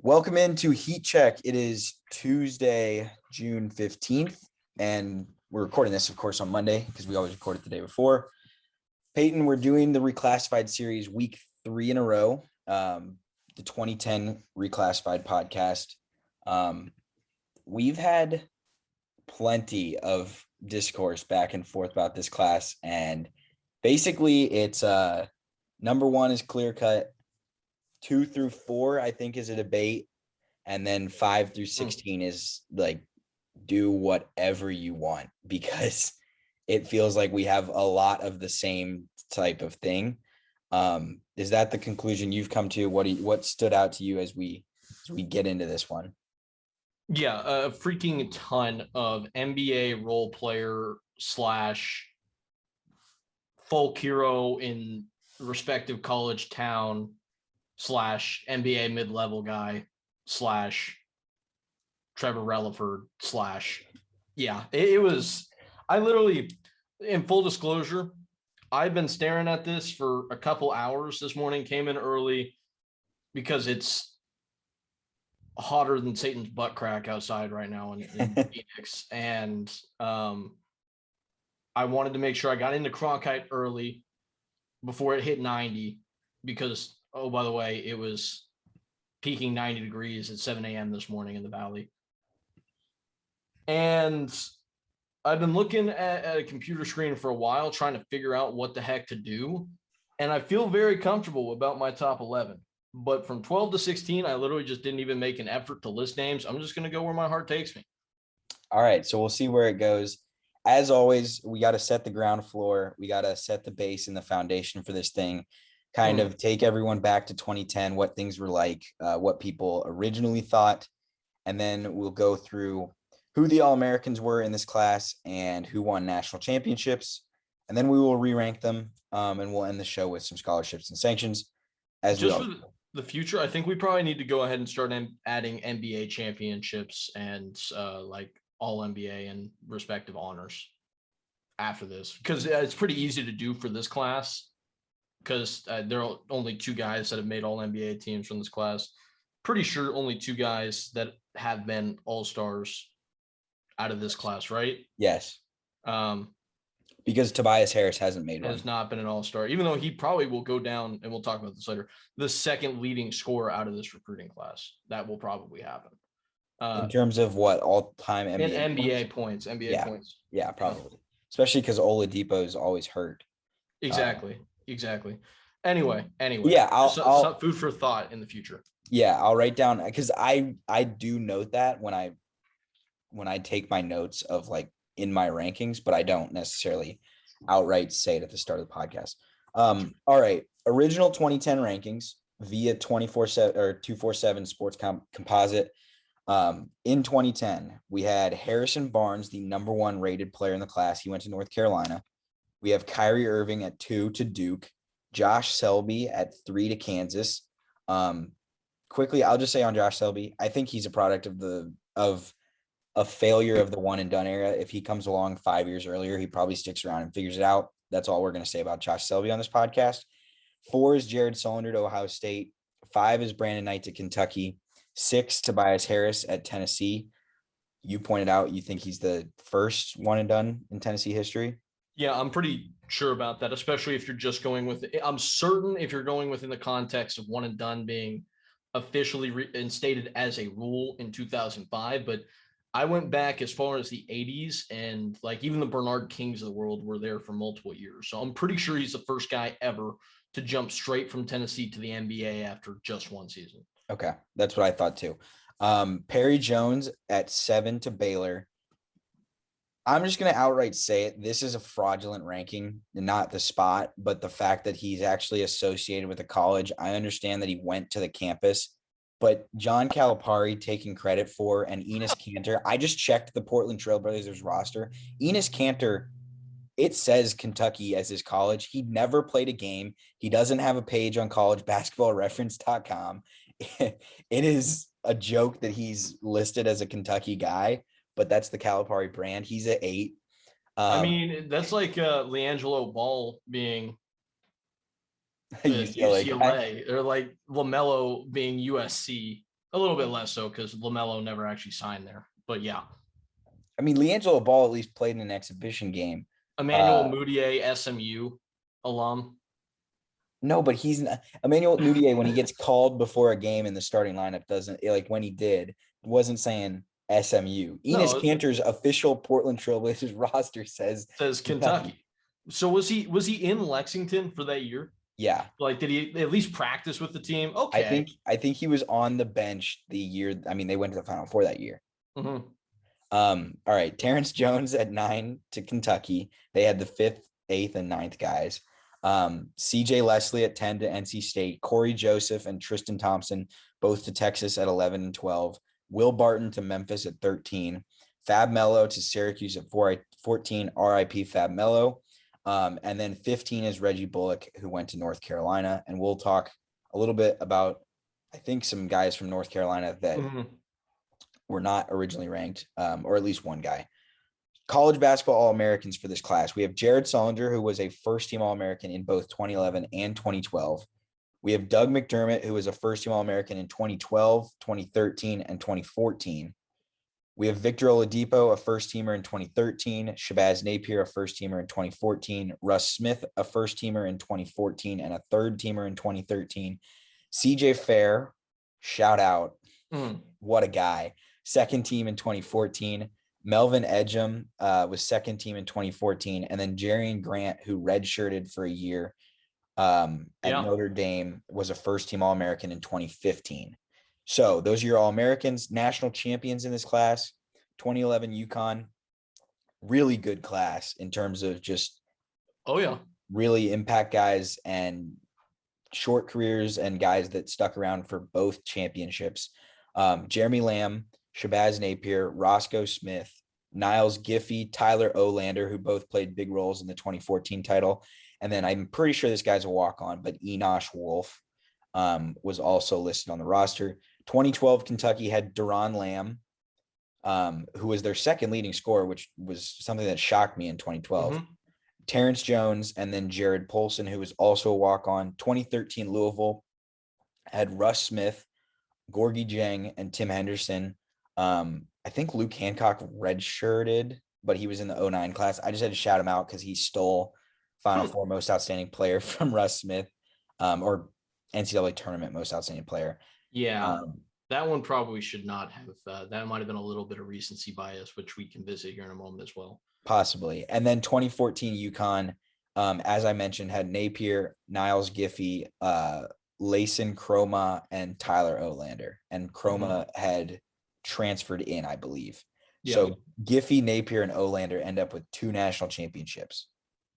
Welcome into Heat Check. It is Tuesday, June 15th, and we're recording this, of course, on Monday because we always record it the day before. Peyton, we're doing the Reclassified series week 3 in a row, the 2010 Reclassified podcast. We've had plenty of discourse back and forth about this class, and basically it's number 1 is clear cut. 2 through 4, I think, is a debate. And then 5 through 16 is like, do whatever you want, because it feels like we have a lot of the same type of thing. Is that the conclusion you've come to? What stood out to you as we get into this one? Yeah, a freaking ton of NBA role player / folk hero in respective college town / NBA mid-level guy / Trevor Relaford / it was, I literally, in full disclosure, I've been staring at this for a couple hours this morning, came in early because it's hotter than Satan's butt crack outside right now in Phoenix. And I wanted to make sure I got into Cronkite early before it hit 90 because, oh, by the way, it was peaking 90 degrees at 7 a.m. this morning in the Valley. And I've been looking at a computer screen for a while, trying to figure out what the heck to do. And I feel very comfortable about my top 11. But from 12 to 16, I literally just didn't even make an effort to list names. I'm just going to go where my heart takes me. All right, so we'll see where it goes. As always, we got to set the ground floor. We got to set the base and the foundation for this thing. Kind of take everyone back to 2010, what things were like, what people originally thought, and then we'll go through who the All-Americans were in this class and who won national championships, and then we will re-rank them, and we'll end the show with some scholarships and sanctions. Just for the future, I think we probably need to go ahead and start adding NBA championships and like All-NBA and respective honors after this, because it's pretty easy to do for this class. Because there are only 2 guys that have made all NBA teams from this class. Pretty sure only 2 guys that have been all-stars out of this class, right? Yes. Because Tobias Harris hasn't made one. Has not been an all-star, even though he probably will go down, and we'll talk about this later, the second leading scorer out of this recruiting class. That will probably happen. In terms of what all-time NBA points? NBA points. Yeah, probably. Especially because Oladipo is always hurt. Exactly. Anyway. Yeah, I'll food for thought in the future. Yeah, I'll write down, because I do note that when I take my notes of like in my rankings, but I don't necessarily outright say it at the start of the podcast. All right, original 2010 rankings via 24/7 or 247 Sports Composite. In 2010, we had Harrison Barnes, the number 1 rated player in the class. He went to North Carolina. We have Kyrie Irving at 2 to Duke, Josh Selby at 3 to Kansas. Quickly, I'll just say on Josh Selby, I think he's a product of a failure of the one and done era. If he comes along 5 years earlier, he probably sticks around and figures it out. That's all we're going to say about Josh Selby on this podcast. 4 is Jared Sullinger to Ohio State. 5 is Brandon Knight to Kentucky. 6, Tobias Harris at Tennessee. You pointed out you think he's the first one and done in Tennessee history. Yeah, I'm pretty sure about that, especially if you're just going with – I'm certain if you're going within the context of one and done being officially reinstated as a rule in 2005. But I went back as far as the 80s, and like even the Bernard Kings of the world were there for multiple years. So I'm pretty sure he's the first guy ever to jump straight from Tennessee to the NBA after just 1 season. Okay, that's what I thought too. Perry Jones at 7 to Baylor. I'm just going to outright say it. This is a fraudulent ranking, not the spot, but the fact that he's actually associated with a college. I understand that he went to the campus, but John Calipari taking credit for, and Enes Kanter. I just checked the Portland Trailblazers roster. Enes Kanter, it says Kentucky as his college. He never played a game. He doesn't have a page on collegebasketballreference.com. It is a joke that he's listed as a Kentucky guy, but that's the Calipari brand. He's at 8. I mean, that's like LiAngelo Ball being UCLA, or like LaMelo being USC. A little bit less so because LaMelo never actually signed there. But yeah. I mean, LiAngelo Ball at least played in an exhibition game. Emmanuel Mudiay, SMU alum. No, but he's not. Emmanuel Mudiay, when he gets called before a game in the starting lineup, doesn't like when he did, wasn't saying SMU. Enes Kanter's official Portland Trailblazers roster says Kentucky. So was he in Lexington for that year? Yeah. Like, did he at least practice with the team? Okay. I think he was on the bench the year. I mean, they went to the Final Four that year. Mm-hmm. All right. Terrence Jones at 9 to Kentucky. They had the 5th, 8th, and 9th guys. CJ Leslie at 10 to NC State. Corey Joseph and Tristan Thompson both to Texas at 11 and 12. Will Barton to Memphis at 13. Fab Melo to Syracuse at 14. RIP Fab Melo. And then 15 is Reggie Bullock, who went to North Carolina. And we'll talk a little bit about, I think, some guys from North Carolina that were not originally ranked, or at least one guy. College basketball All-Americans for this class. We have Jared Solinger, who was a first-team All-American in both 2011 and 2012. We have Doug McDermott, who was a first-team All-American in 2012, 2013, and 2014. We have Victor Oladipo, a first-teamer in 2013, Shabazz Napier, a first-teamer in 2014, Russ Smith, a first-teamer in 2014, and a third-teamer in 2013. CJ Fair, shout out. What a guy. Second team in 2014. Melvin Edgem was second team in 2014. And then Jerian Grant, who redshirted for a year at Notre Dame, was a first-team All-American in 2015. So those are your All-Americans, national champions in this class. 2011 UConn, really good class in terms of just really impact guys and short careers and guys that stuck around for both championships. Jeremy Lamb, Shabazz Napier, Roscoe Smith, Niles Giffey, Tyler Olander, who both played big roles in the 2014 title. And then I'm pretty sure this guy's a walk-on, but Enosh Wolf was also listed on the roster. 2012 Kentucky had Deron Lamb, who was their second leading scorer, which was something that shocked me in 2012. Terrence Jones, and then Jared Polson, who was also a walk-on. 2013 Louisville had Russ Smith, Gorgie Jang, and Tim Henderson. I think Luke Hancock redshirted, but he was in the 2009 class. I just had to shout him out because he stole Final Four most outstanding player from Russ Smith, or NCAA tournament most outstanding player. Yeah, that one probably should not have. That might have been a little bit of recency bias, which we can visit here in a moment as well. Possibly. And then 2014 UConn, as I mentioned, had Napier, Niles Giffey, Layson Chroma, and Tyler Olander. And Chroma had transferred in, I believe. Yeah. So Giffey, Napier, and Olander end up with 2 national championships.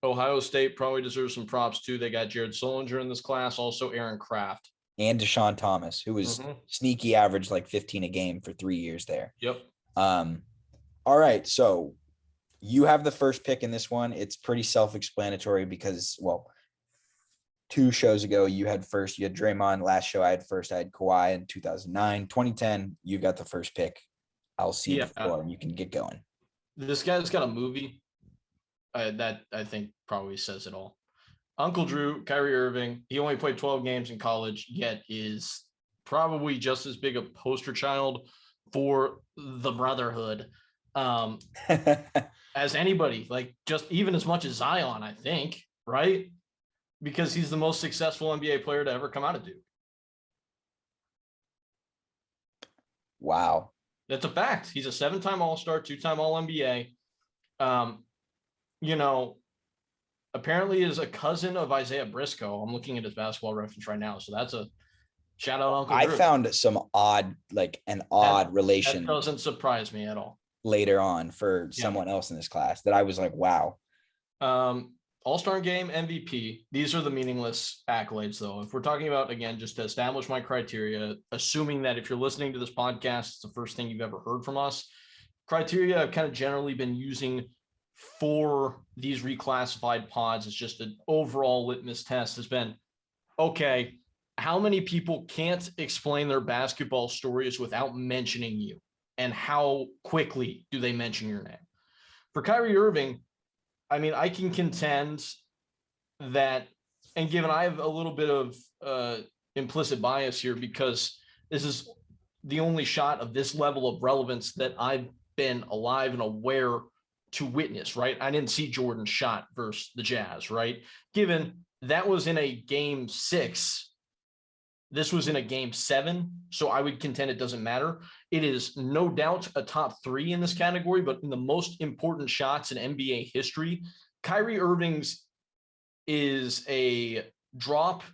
Ohio State probably deserves some props too. They got Jared Solinger in this class, also Aaron Kraft. And Deshaun Thomas, who was sneaky average like 15 a game for 3 years there. Yep. All right. So you have the first pick in this one. It's pretty self-explanatory because, well, 2 shows ago, you had first. You had Draymond. Last show, I had first. I had Kawhi in 2009. 2010, you got the first pick. I'll see the floor, and you can get going. This guy's got a movie that I think probably says it all. Uncle Drew, Kyrie Irving, he only played 12 games in college, yet is probably just as big a poster child for the brotherhood as anybody, like just even as much as Zion, I think, right? Because he's the most successful NBA player to ever come out of Duke. Wow. That's a fact. He's a 7-time All-Star, 2-time All-NBA. Apparently is a cousin of Isaiah Briscoe. I'm looking at his basketball reference right now. So that's a shout out Uncle Drew. I found some odd relation. That doesn't surprise me at all. Later on for someone else in this class that I was like, wow. All-Star Game MVP. These are the meaningless accolades, though. If we're talking about, again, just to establish my criteria, assuming that if you're listening to this podcast, it's the first thing you've ever heard from us. Criteria I've kind of generally been using for these reclassified pods is just an overall litmus test has been, okay, how many people can't explain their basketball stories without mentioning you? And how quickly do they mention your name? For Kyrie Irving, I mean, I can contend that, and given I have a little bit of implicit bias here because this is the only shot of this level of relevance that I've been alive and aware to witness, right? I didn't see Jordan's shot versus the Jazz, right? Given that was in a game 6, this was in a game 7, so I would contend it doesn't matter. It is no doubt a top 3 in this category, but in the most important shots in NBA history, Kyrie Irving's is a drop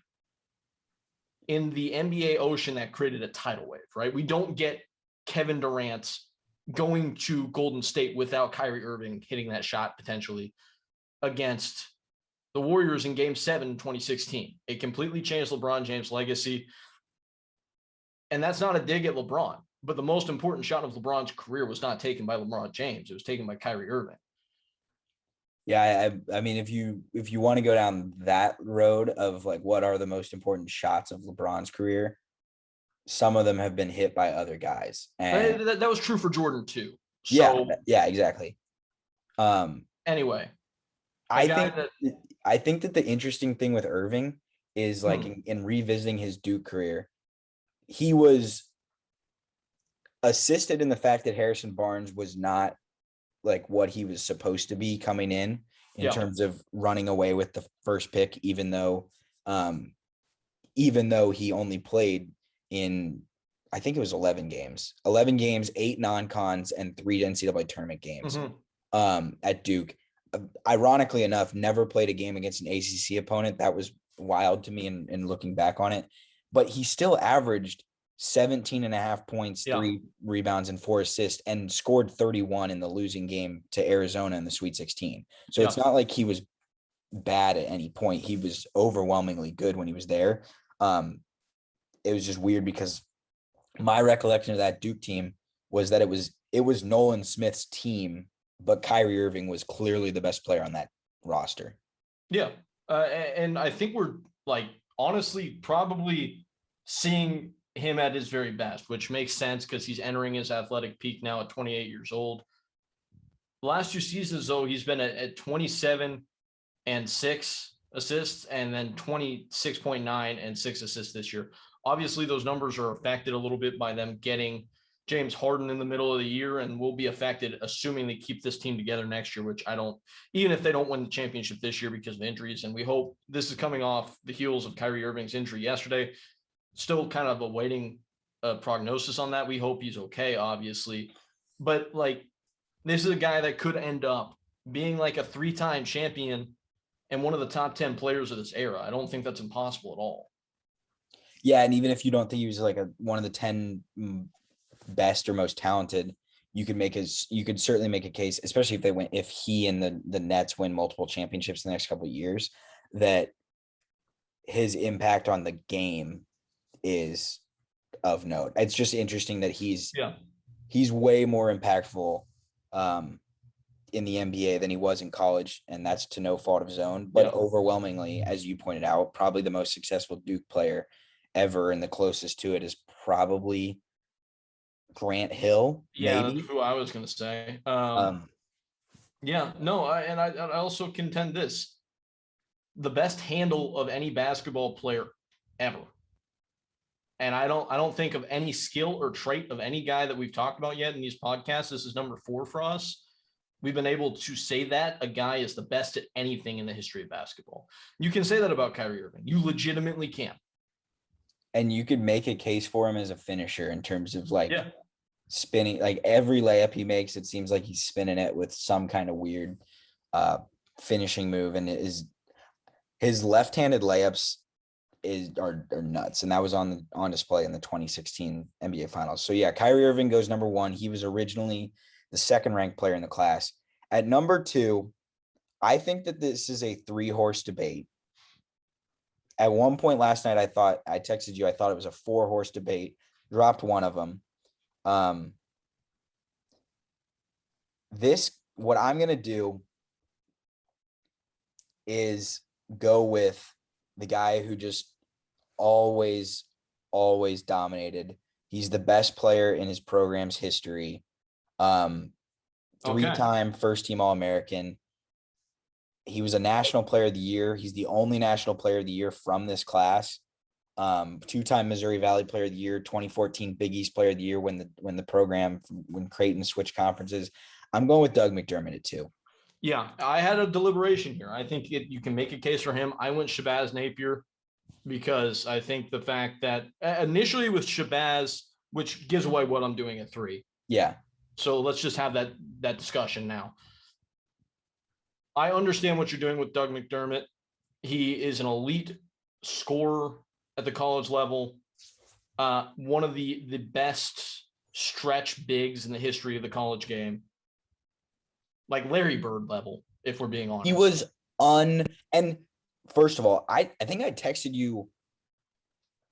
in the NBA ocean that created a tidal wave, right? We don't get Kevin Durant going to Golden State without Kyrie Irving hitting that shot potentially against the Warriors in game 7 in 2016. It completely changed LeBron James' legacy. And that's not a dig at LeBron, but the most important shot of LeBron's career was not taken by LeBron James. It was taken by Kyrie Irving. Yeah, I mean, if you want to go down that road of like what are the most important shots of LeBron's career, some of them have been hit by other guys. And that was true for Jordan too. So yeah, exactly. Anyway, I think that the interesting thing with Irving is like in revisiting his Duke career, he was assisted in the fact that Harrison Barnes was not like what he was supposed to be coming in terms of running away with the first pick, even though he only played in, I think it was 11 games, 8 non-cons and 3 NCAA tournament games at Duke. Ironically enough, never played a game against an ACC opponent. That was wild to me in looking back on it, but he still averaged 17.5 points, 3 rebounds, and 4 assists, and scored 31 in the losing game to Arizona in the Sweet 16. So it's not like he was bad at any point. He was overwhelmingly good when he was there. It was just weird because my recollection of that Duke team was that it was Nolan Smith's team, but Kyrie Irving was clearly the best player on that roster. Yeah. And I think we're like, honestly, probably seeing him at his very best, which makes sense because he's entering his athletic peak now at 28 years old. The last 2 seasons, though, he's been at 27 and 6 assists, and then 26.9 and 6 assists this year. Obviously, those numbers are affected a little bit by them getting James Harden in the middle of the year, and will be affected assuming they keep this team together next year, which I don't, even if they don't win the championship this year because of injuries. And we hope this is coming off the heels of Kyrie Irving's injury yesterday. Still kind of awaiting a prognosis on that. We hope he's okay, obviously. But like, this is a guy that could end up being like a 3-time champion and one of the top 10 players of this era. I don't think that's impossible at all. Yeah, and even if you don't think he was like one of the 10 best or most talented, you could certainly make a case, especially if he and the Nets win multiple championships in the next couple of years, that his impact on the game is of note. It's just interesting that he's way more impactful in the NBA than he was in college, and that's to no fault of his own. But overwhelmingly, as you pointed out, probably the most successful Duke player ever, and the closest to it is probably Grant Hill. Yeah, maybe. that's who I was going to say. I also contend this: the best handle of any basketball player ever. And I don't think of any skill or trait of any guy that we've talked about yet in these podcasts. This is number 4 for us. We've been able to say that a guy is the best at anything in the history of basketball. You can say that about Kyrie Irving. You legitimately can. And you could make a case for him as a finisher in terms of spinning, like every layup he makes, it seems like he's spinning it with some kind of weird finishing move. And his left-handed layups are nuts, and that was on display in the 2016 NBA Finals. So yeah, Kyrie Irving goes number 1. He was originally the 2nd ranked player in the class. At number 2, I think that this is a 3-horse debate. At one point last night, I texted you, I thought it was a 4-horse debate. Dropped one of them. What I'm gonna do is go with the guy who just always dominated. He's the best player in his program's history. 3-time first-team All-American. He was a National Player of the Year. He's the only National Player of the Year from this class. Two-time Missouri Valley Player of the Year, 2014 Big East Player of the Year when Creighton switched conferences. I'm going with Doug McDermott at 2. Yeah, I had a deliberation here. I think you can make a case for him. I went Shabazz Napier because I think the fact that initially with Shabazz, which gives away what I'm doing at 3. Yeah. So let's just have that discussion now. I understand what you're doing with Doug McDermott. He is an elite scorer at the college level. One of the best stretch bigs in the history of the college game. Like Larry Bird level, if we're being honest. He was and first of all, I think I texted you,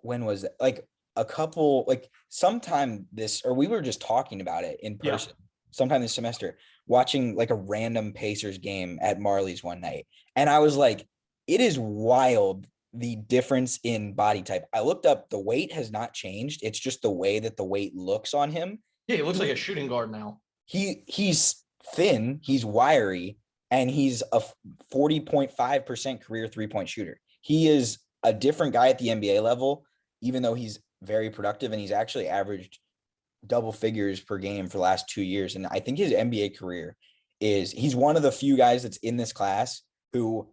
when was it? Like a couple, like sometime this, or we were just talking about it in person, sometime this semester, watching like a random Pacers game at Marley's one night. And I was like, it is wild, the difference in body type. I looked up, the weight has not changed. It's just the way that the weight looks on him. Yeah, he looks like a shooting guard now. He's thin, he's wiry, and he's a 40.5% career 3-point shooter. He is a different guy at the NBA level, even though he's very productive, and he's actually averaged double figures per game for the last 2 years. And I think his NBA career he's one of the few guys that's in this class who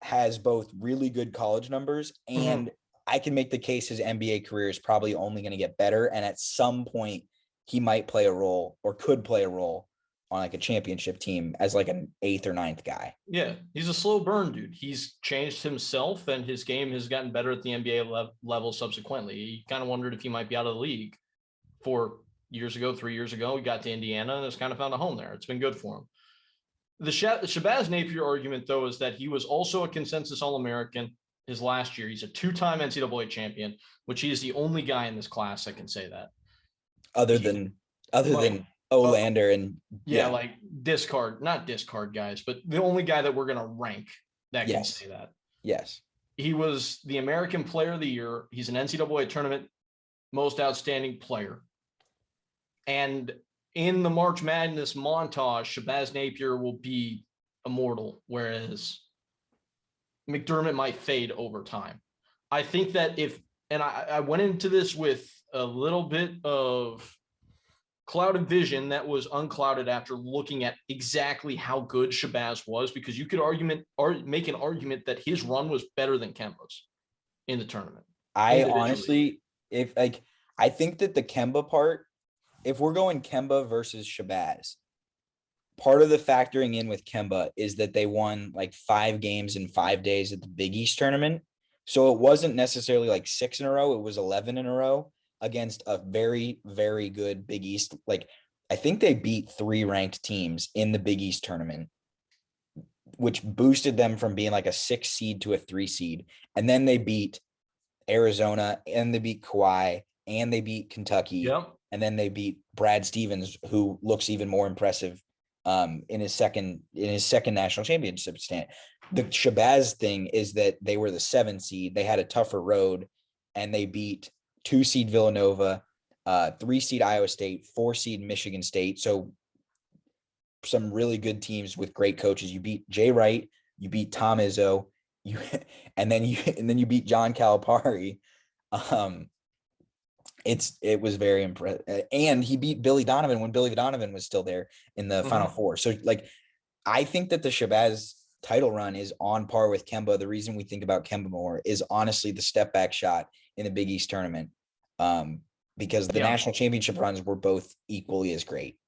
has both really good college numbers, and I can make the case his NBA career is probably only going to get better. And at some point he might play a role, or could play a role, on like a championship team as like an 8th or 9th guy. Yeah, he's a slow burn dude. He's changed himself, and his game has gotten better at the NBA level subsequently. He kind of wondered if he might be out of the league 3 years ago. He got to Indiana and has kind of found a home there. It's been good for him. The Shabazz Napier argument, though, is that he was also a consensus All-American his last year. He's a 2-time NCAA champion, which he is the only guy in this class that can say that. Other than Olander and like not discard guys, but the only guy that we're going to rank that can say that. Yes. He was the American Player of the Year. He's an NCAA tournament most outstanding player. And in the March Madness montage, Shabazz Napier will be immortal, whereas McDermott might fade over time. I think that I went into this with a little bit of clouded vision that was unclouded after looking at exactly how good Shabazz was, because you could make an argument that his run was better than Kemba's in the tournament. I honestly, I think that the Kemba part, if we're going Kemba versus Shabazz, part of the factoring in with Kemba is that they won like 5 games in 5 days at the Big East tournament. So it wasn't necessarily like 6 in a row. It was 11 in a row against a very, very good Big East. Like, I think they beat 3 ranked teams in the Big East tournament, which boosted them from being like a 6 seed to a 3 seed. And then they beat Arizona, and they beat Kawhi, and they beat Kentucky. Yep. And then they beat Brad Stevens, who looks even more impressive in his second national championship stand. The Shabazz thing is that they were the 7 seed. They had a tougher road, and they beat 2 seed Villanova, 3 seed Iowa State, 4 seed Michigan State. So some really good teams with great coaches. You beat Jay Wright, you beat Tom Izzo, and then you beat John Calipari. It was very impressive, and he beat Billy Donovan when Billy Donovan was still there in the Final Four. So like, I think that the Shabazz title run is on par with Kemba. The reason we think about Kemba more is honestly the step back shot in the Big East tournament, because the national championship runs were both equally as great.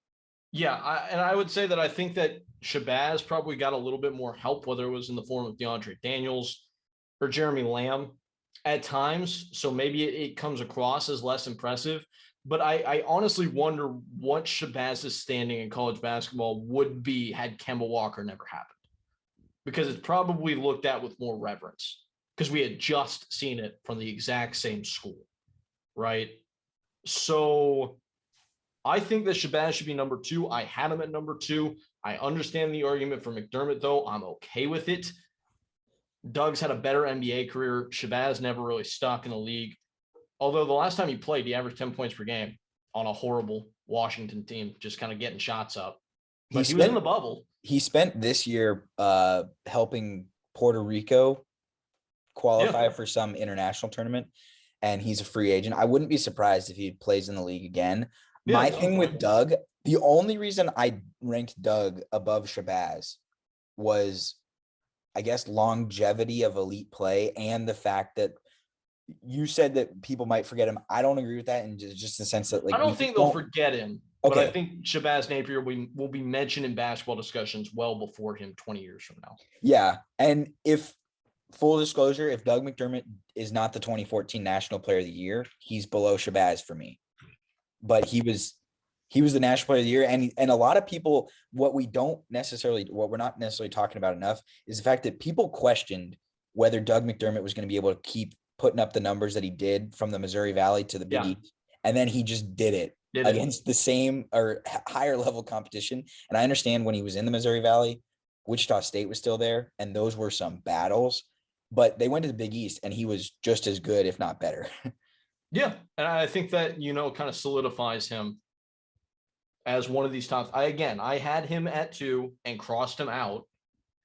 Yeah, I would say that I think that Shabazz probably got a little bit more help, whether it was in the form of DeAndre Daniels or Jeremy Lamb at times. So maybe it comes across as less impressive. But I honestly wonder what Shabazz's standing in college basketball would be had Kemba Walker never happened, because it's probably looked at with more reverence, because we had just seen it from the exact same school, right? So I think that Shabazz should be number 2. I had him at number 2. I understand the argument for McDermott, though. I'm okay with it. Doug's had a better NBA career. Shabazz never really stuck in the league. Although the last time he played, he averaged 10 points per game on a horrible Washington team, just kind of getting shots up. But he was in the bubble. He spent this year helping Puerto Rico qualify for some international tournament. and he's a free agent. I wouldn't be surprised if he plays in the league again. Yeah, My no, thing with fine. Doug, the only reason I ranked Doug above Shabazz was, I guess, longevity of elite play and the fact that you said that people might forget him. I don't agree with that, in just the sense that, like, I don't we think they'll don't. forget him, but I Okay, think Shabazz Napier will be mentioned in basketball discussions well before him 20 years from now. yeah, and if full disclosure, if Doug McDermott is not the 2014 National Player of the Year, he's below Shabazz for me. But he was the National Player of the Year, and a lot of people, what we're not necessarily talking about enough is the fact that people questioned whether Doug McDermott was going to be able to keep putting up the numbers that he did from the Missouri Valley to the Big Yeah. East, and then he just did it against the same or higher level competition. And I understand when he was in the Missouri Valley, Wichita State was still there, and those were some battles. But they went to the Big East, and he was just as good, if not better. Yeah, and I think that, kind of solidifies him as one of these tops. I had him at 2 and crossed him out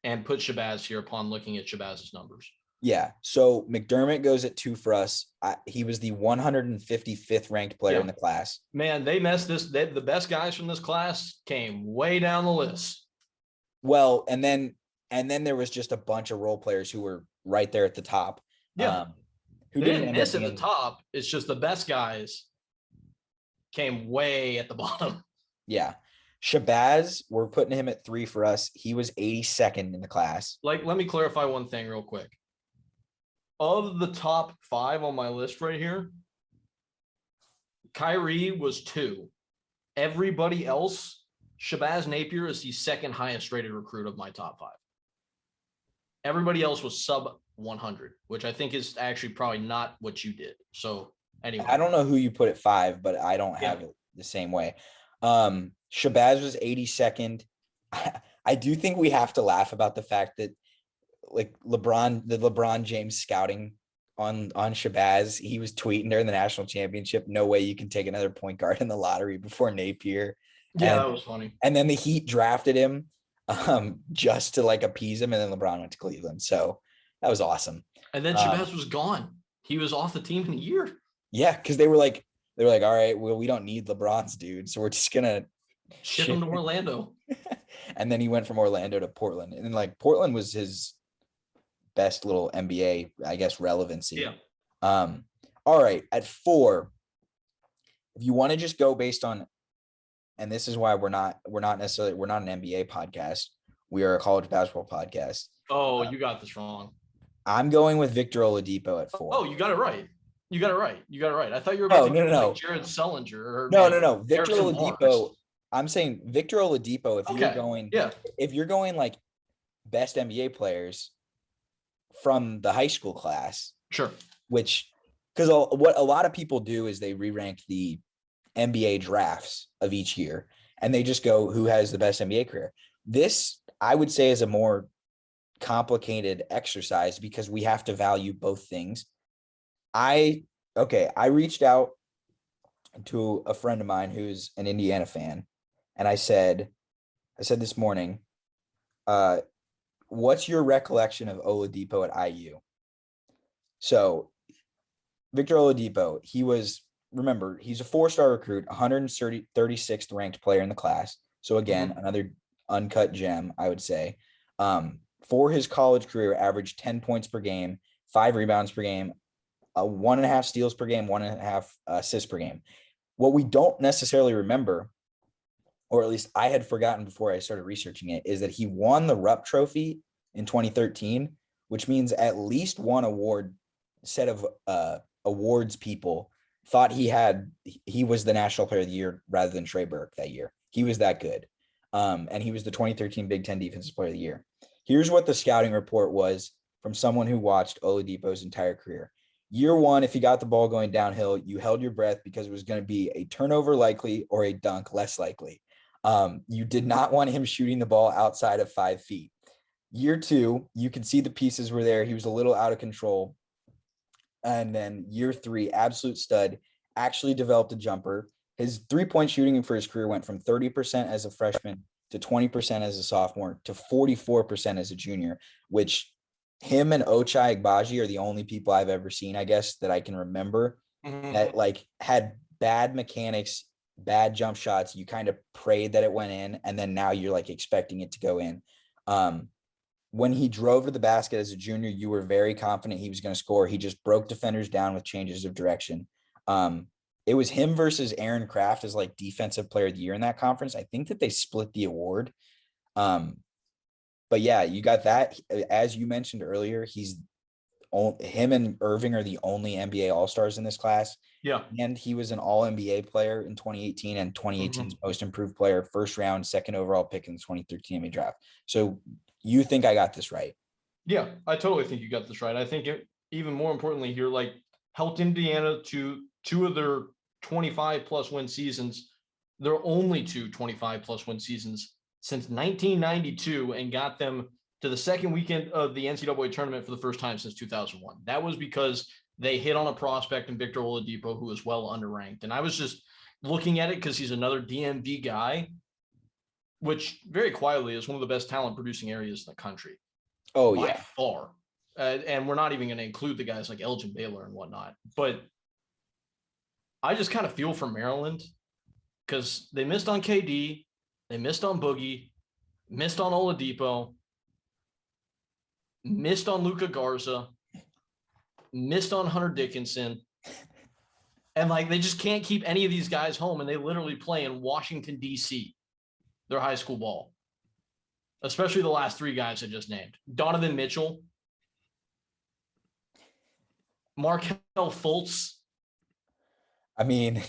and put Shabazz here upon looking at Shabazz's numbers. Yeah. So McDermott goes at 2 for us. He was the 155th ranked player in the class. Man, they messed this. The best guys from this class came way down the list. Well, and then there was just a bunch of role players who were right there at the top. Yeah. Who They didn't miss at the top. It's just the best guys came way at the bottom. Yeah. Shabazz, we're putting him at 3 for us. He was 82nd in the class. Like, let me clarify one thing real quick. Of the top 5 on my list right here, Kyrie was 2. Everybody else, Shabazz Napier is the second highest rated recruit of my top 5. Everybody else was sub 100, which I think is actually probably not what you did. So anyway, I don't know who you put at 5, but I don't have it the same way. Shabazz was 82nd. I do think we have to laugh about the fact that, like, the LeBron James scouting on Shabazz, he was tweeting during the national championship, no way you can take another point guard in the lottery before Napier. Yeah, that was funny. And then the Heat drafted him just to, like, appease him, and then LeBron went to Cleveland. So that was awesome. And then Shabazz was gone. He was off the team in a year. Yeah, because they were like, all right, well, we don't need LeBron's dude, so we're just gonna ship him to Orlando. And then he went from Orlando to Portland, and then, like, Portland was his best little NBA, I guess, relevancy. Yeah. All right, at 4, if you want to just go based on, and this is why we're not an NBA podcast. We are a college basketball podcast. Oh, you got this wrong. I'm going with Victor Oladipo at 4. Oh, you got it right. I thought you were about to no. Like Jared Sullinger. Or no. Victor Oladipo. I'm saying Victor Oladipo. If you're going like best NBA players from the high school class, sure. Which, because what a lot of people do is they re-rank the NBA drafts of each year, and they just go who has the best NBA career. This, I would say, is a more complicated exercise because we have to value both things. I reached out to a friend of mine who's an Indiana fan, and I said this morning, what's your recollection of Oladipo at IU? So Victor Oladipo, he's a 4-star recruit, 136th ranked player in the class. So again, another uncut gem, I would say. For his college career, averaged 10 points per game, 5 rebounds per game, 1.5 steals per game, 1.5 assists per game. What we don't necessarily remember, or at least I had forgotten before I started researching it, is that he won the Rupp Trophy in 2013, which means at least one set of awards people thought he was the National Player of the Year rather than Trey Burke that year. He was that good. And he was the 2013 Big Ten Defensive Player of the Year. Here's what the scouting report was from someone who watched Oladipo's entire career. Year 1, if he got the ball going downhill, you held your breath because it was going to be a turnover likely or a dunk less likely. You did not want him shooting the ball outside of 5 feet. Year 2, you could see the pieces were there. He was a little out of control. And then year 3, absolute stud, actually developed a jumper. His 3-point shooting for his career went from 30% as a freshman to 20% as a sophomore to 44% as a junior, which him and Ochai Agbaji are the only people I've ever seen, I guess, that I can remember that like had bad mechanics, bad jump shots. You kind of prayed that it went in, and then now you're like expecting it to go in. When he drove to the basket as a junior, you were very confident he was going to score. He just broke defenders down with changes of direction. It was him versus Aaron Kraft as like defensive player of the year in that conference. I think that they split the award. But yeah, you got that. As you mentioned earlier, him and Irving are the only NBA All-Stars in this class. Yeah. And he was an All-NBA player in 2018 and 2018's Most Improved Player, first round, second overall pick in the 2013 NBA draft. So you think I got this right? Yeah, I totally think you got this right. I think even more importantly here, like helped Indiana to two of their 25 plus win seasons. They're only 25 plus win seasons since 1992 and got them to the second weekend of the NCAA tournament for the first time since 2001. That was because they hit on a prospect in Victor Oladipo who was well underranked. And I was just looking at it because he's another DMV guy, which very quietly is one of the best talent producing areas in the country. Oh, by yeah. far. And we're not even going to include the guys like Elgin Baylor and whatnot. But I just kind of feel for Maryland because they missed on KD, they missed on Boogie, missed on Oladipo, missed on Luka Garza, missed on Hunter Dickinson. And like they just can't keep any of these guys home, and they literally play in Washington, D.C., their high school ball. Especially the last three guys I just named. Donovan Mitchell, Markelle Fultz. I mean,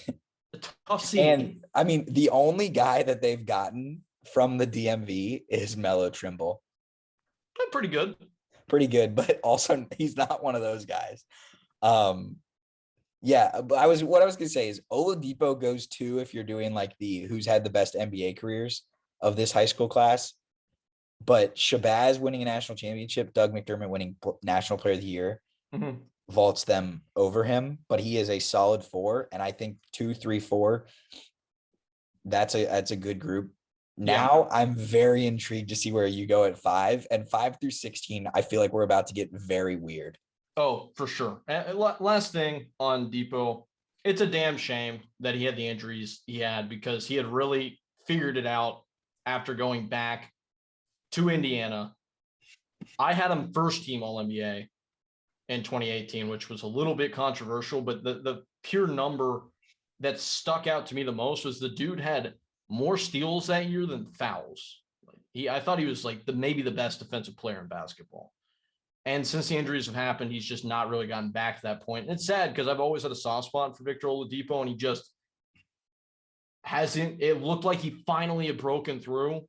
a tough scene. And I mean, the only guy that they've gotten from the DMV is Melo Trimble. Pretty good. Pretty good, but also he's not one of those guys. Yeah, but what I was gonna say is Oladipo goes to if you're doing like the who's had the best NBA careers of this high school class. But Shabazz winning a national championship, Doug McDermott winning National Player of the Year, vaults them over him. But he is a solid 4, and I think 2, 3, 4. That's a good group. Now I'm very intrigued to see where you go at 5 and 5 through 16. I feel like we're about to get very weird. Oh, for sure. And last thing on Depot, it's a damn shame that he had the injuries he had because he had really figured it out after going back to Indiana. I had him first team All-NBA in 2018, which was a little bit controversial, but the pure number that stuck out to me the most was the dude had more steals that year than fouls. I thought he was like maybe the best defensive player in basketball. And since the injuries have happened, he's just not really gotten back to that point. And it's sad because I've always had a soft spot for Victor Oladipo, and he just hasn't. It looked like he finally had broken through,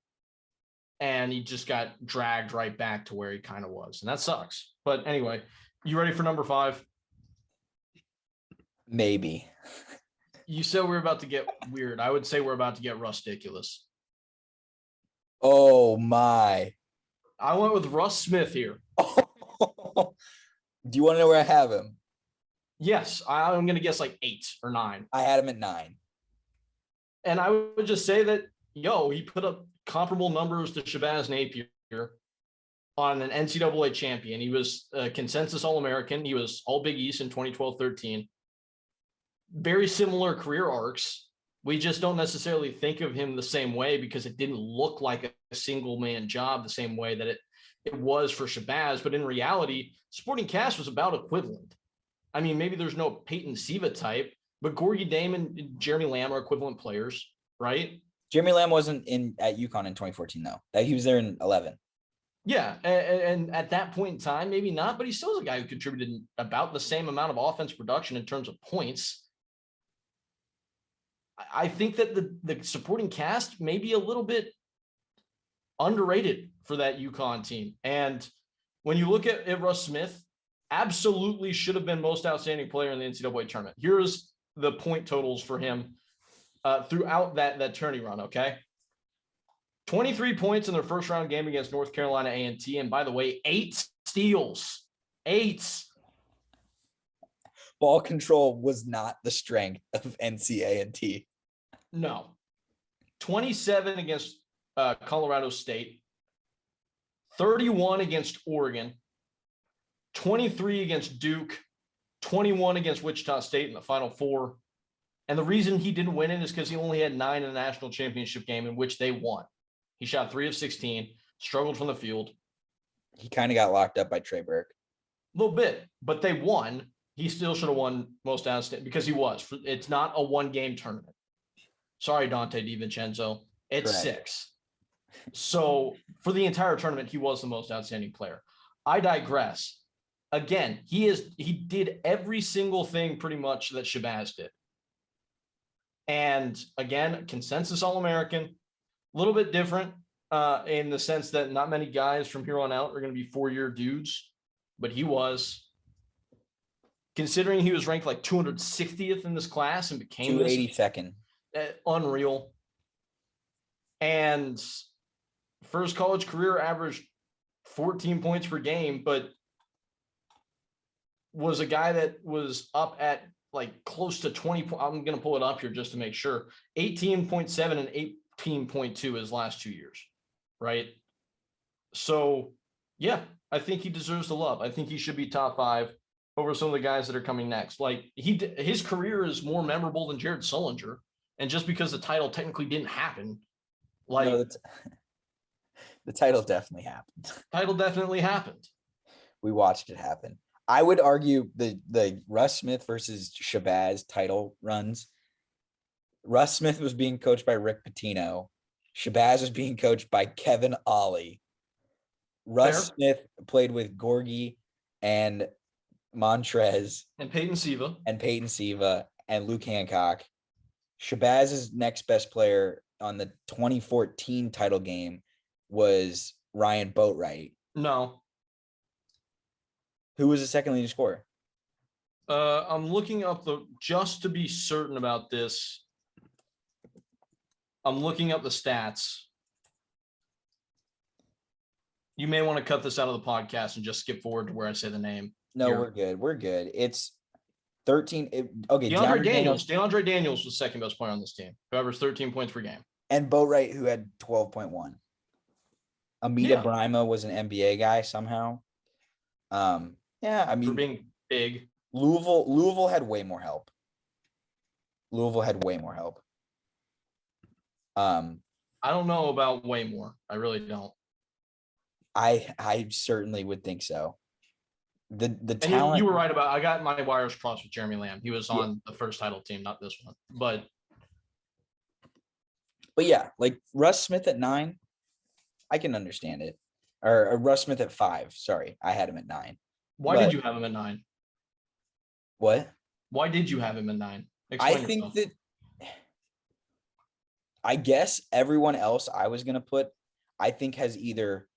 and he just got dragged right back to where he kind of was. And that sucks. But anyway, you ready for number 5? Maybe. You said we're about to get weird. I would say we're about to get rusticulous. Oh, my. I went with Russ Smith here. Do you want to know where I have him? Yes. I'm going to guess like 8 or 9. I had him at 9. And I would just say that, he put up comparable numbers to Shabazz Napier on an NCAA champion. He was a consensus All-American. He was All Big East in 2012-13. Very similar career arcs. We just don't necessarily think of him the same way because it didn't look like a single man job the same way that it was for Shabazz. But in reality, Sporting Cast was about equivalent. I mean, maybe there's no Peyton Siva type, but Gorgie Damon and Jeremy Lamb are equivalent players, right? Jeremy Lamb wasn't at UConn in 2014, though. He was there in 11. Yeah, and at that point in time, maybe not, but he still is a guy who contributed about the same amount of offense production in terms of points. I think that the supporting cast may be a little bit underrated for that UConn team. And when you look at Russ Smith, absolutely should have been most outstanding player in the NCAA tournament. Here's the point totals for him throughout that tourney run, okay? 23 points in their first round game against North Carolina A&T. And by the way, 8 steals. 8. Ball control was not the strength of NC-A&T. No. 27 against Colorado State. 31 against Oregon. 23 against Duke, 21 against Wichita State in the Final Four. And the reason he didn't win it is because he only had 9 in a national championship game in which they won. He shot 3 of 16, struggled from the field. He kind of got locked up by Trey Burke. A little bit, but they won. He still should have won most outstanding because he was. It's not a one-game tournament. Sorry, Dante DiVincenzo. It's Correct. 6. So for the entire tournament, he was the most outstanding player. I digress. Again, he did every single thing pretty much that Shabazz did. And again, consensus All-American, a little bit different in the sense that not many guys from here on out are going to be 4-year dudes, but he was. Considering he was ranked like 260th in this class and became 282nd. Unreal. And for his college career, averaged 14 points per game, but was a guy that was up at like close to 20. I'm going to pull it up here just to make sure. 18.7 and 18.2 his last 2 years, right? So, yeah, I think he deserves the love. I think he should be top 5 over some of the guys that are coming next. Like his career is more memorable than Jared Sullinger. And just because the title technically didn't happen, like No, the title definitely happened. Title definitely happened. We watched it happen. I would argue the Russ Smith versus Shabazz title runs. Russ Smith was being coached by Rick Pitino. Shabazz was being coached by Kevin Ollie. Russ Smith played with Gorgie and Montrez and Peyton Siva and Luke Hancock. Shabazz's next best player on the 2014 title game was Ryan Boatwright. No. Who was the second leading scorer? I'm looking up just to be certain about this. I'm looking up the stats. You may want to cut this out of the podcast and just skip forward to where I say the name. No, here. we're good. We're good. It's 13. Okay. DeAndre Daniels was second best player on this team, who averaged 13 points per game. And Boatwright, who had 12.1. Amita Brima was an NBA guy somehow. Yeah, I mean, for being big. Louisville had way more help. I don't know about way more. I really don't. I certainly would think so. The talent. You were right about. I got my wires crossed with Jeremy Lamb. He was on the first title team, not this one. But yeah, like Russ Smith at 9, I can understand it. Or Russ Smith at 5. Sorry, I had him at 9. Why did you have him at 9? What? Why did you have him at 9? Explain yourself. That I guess everyone else I was gonna put, I think has either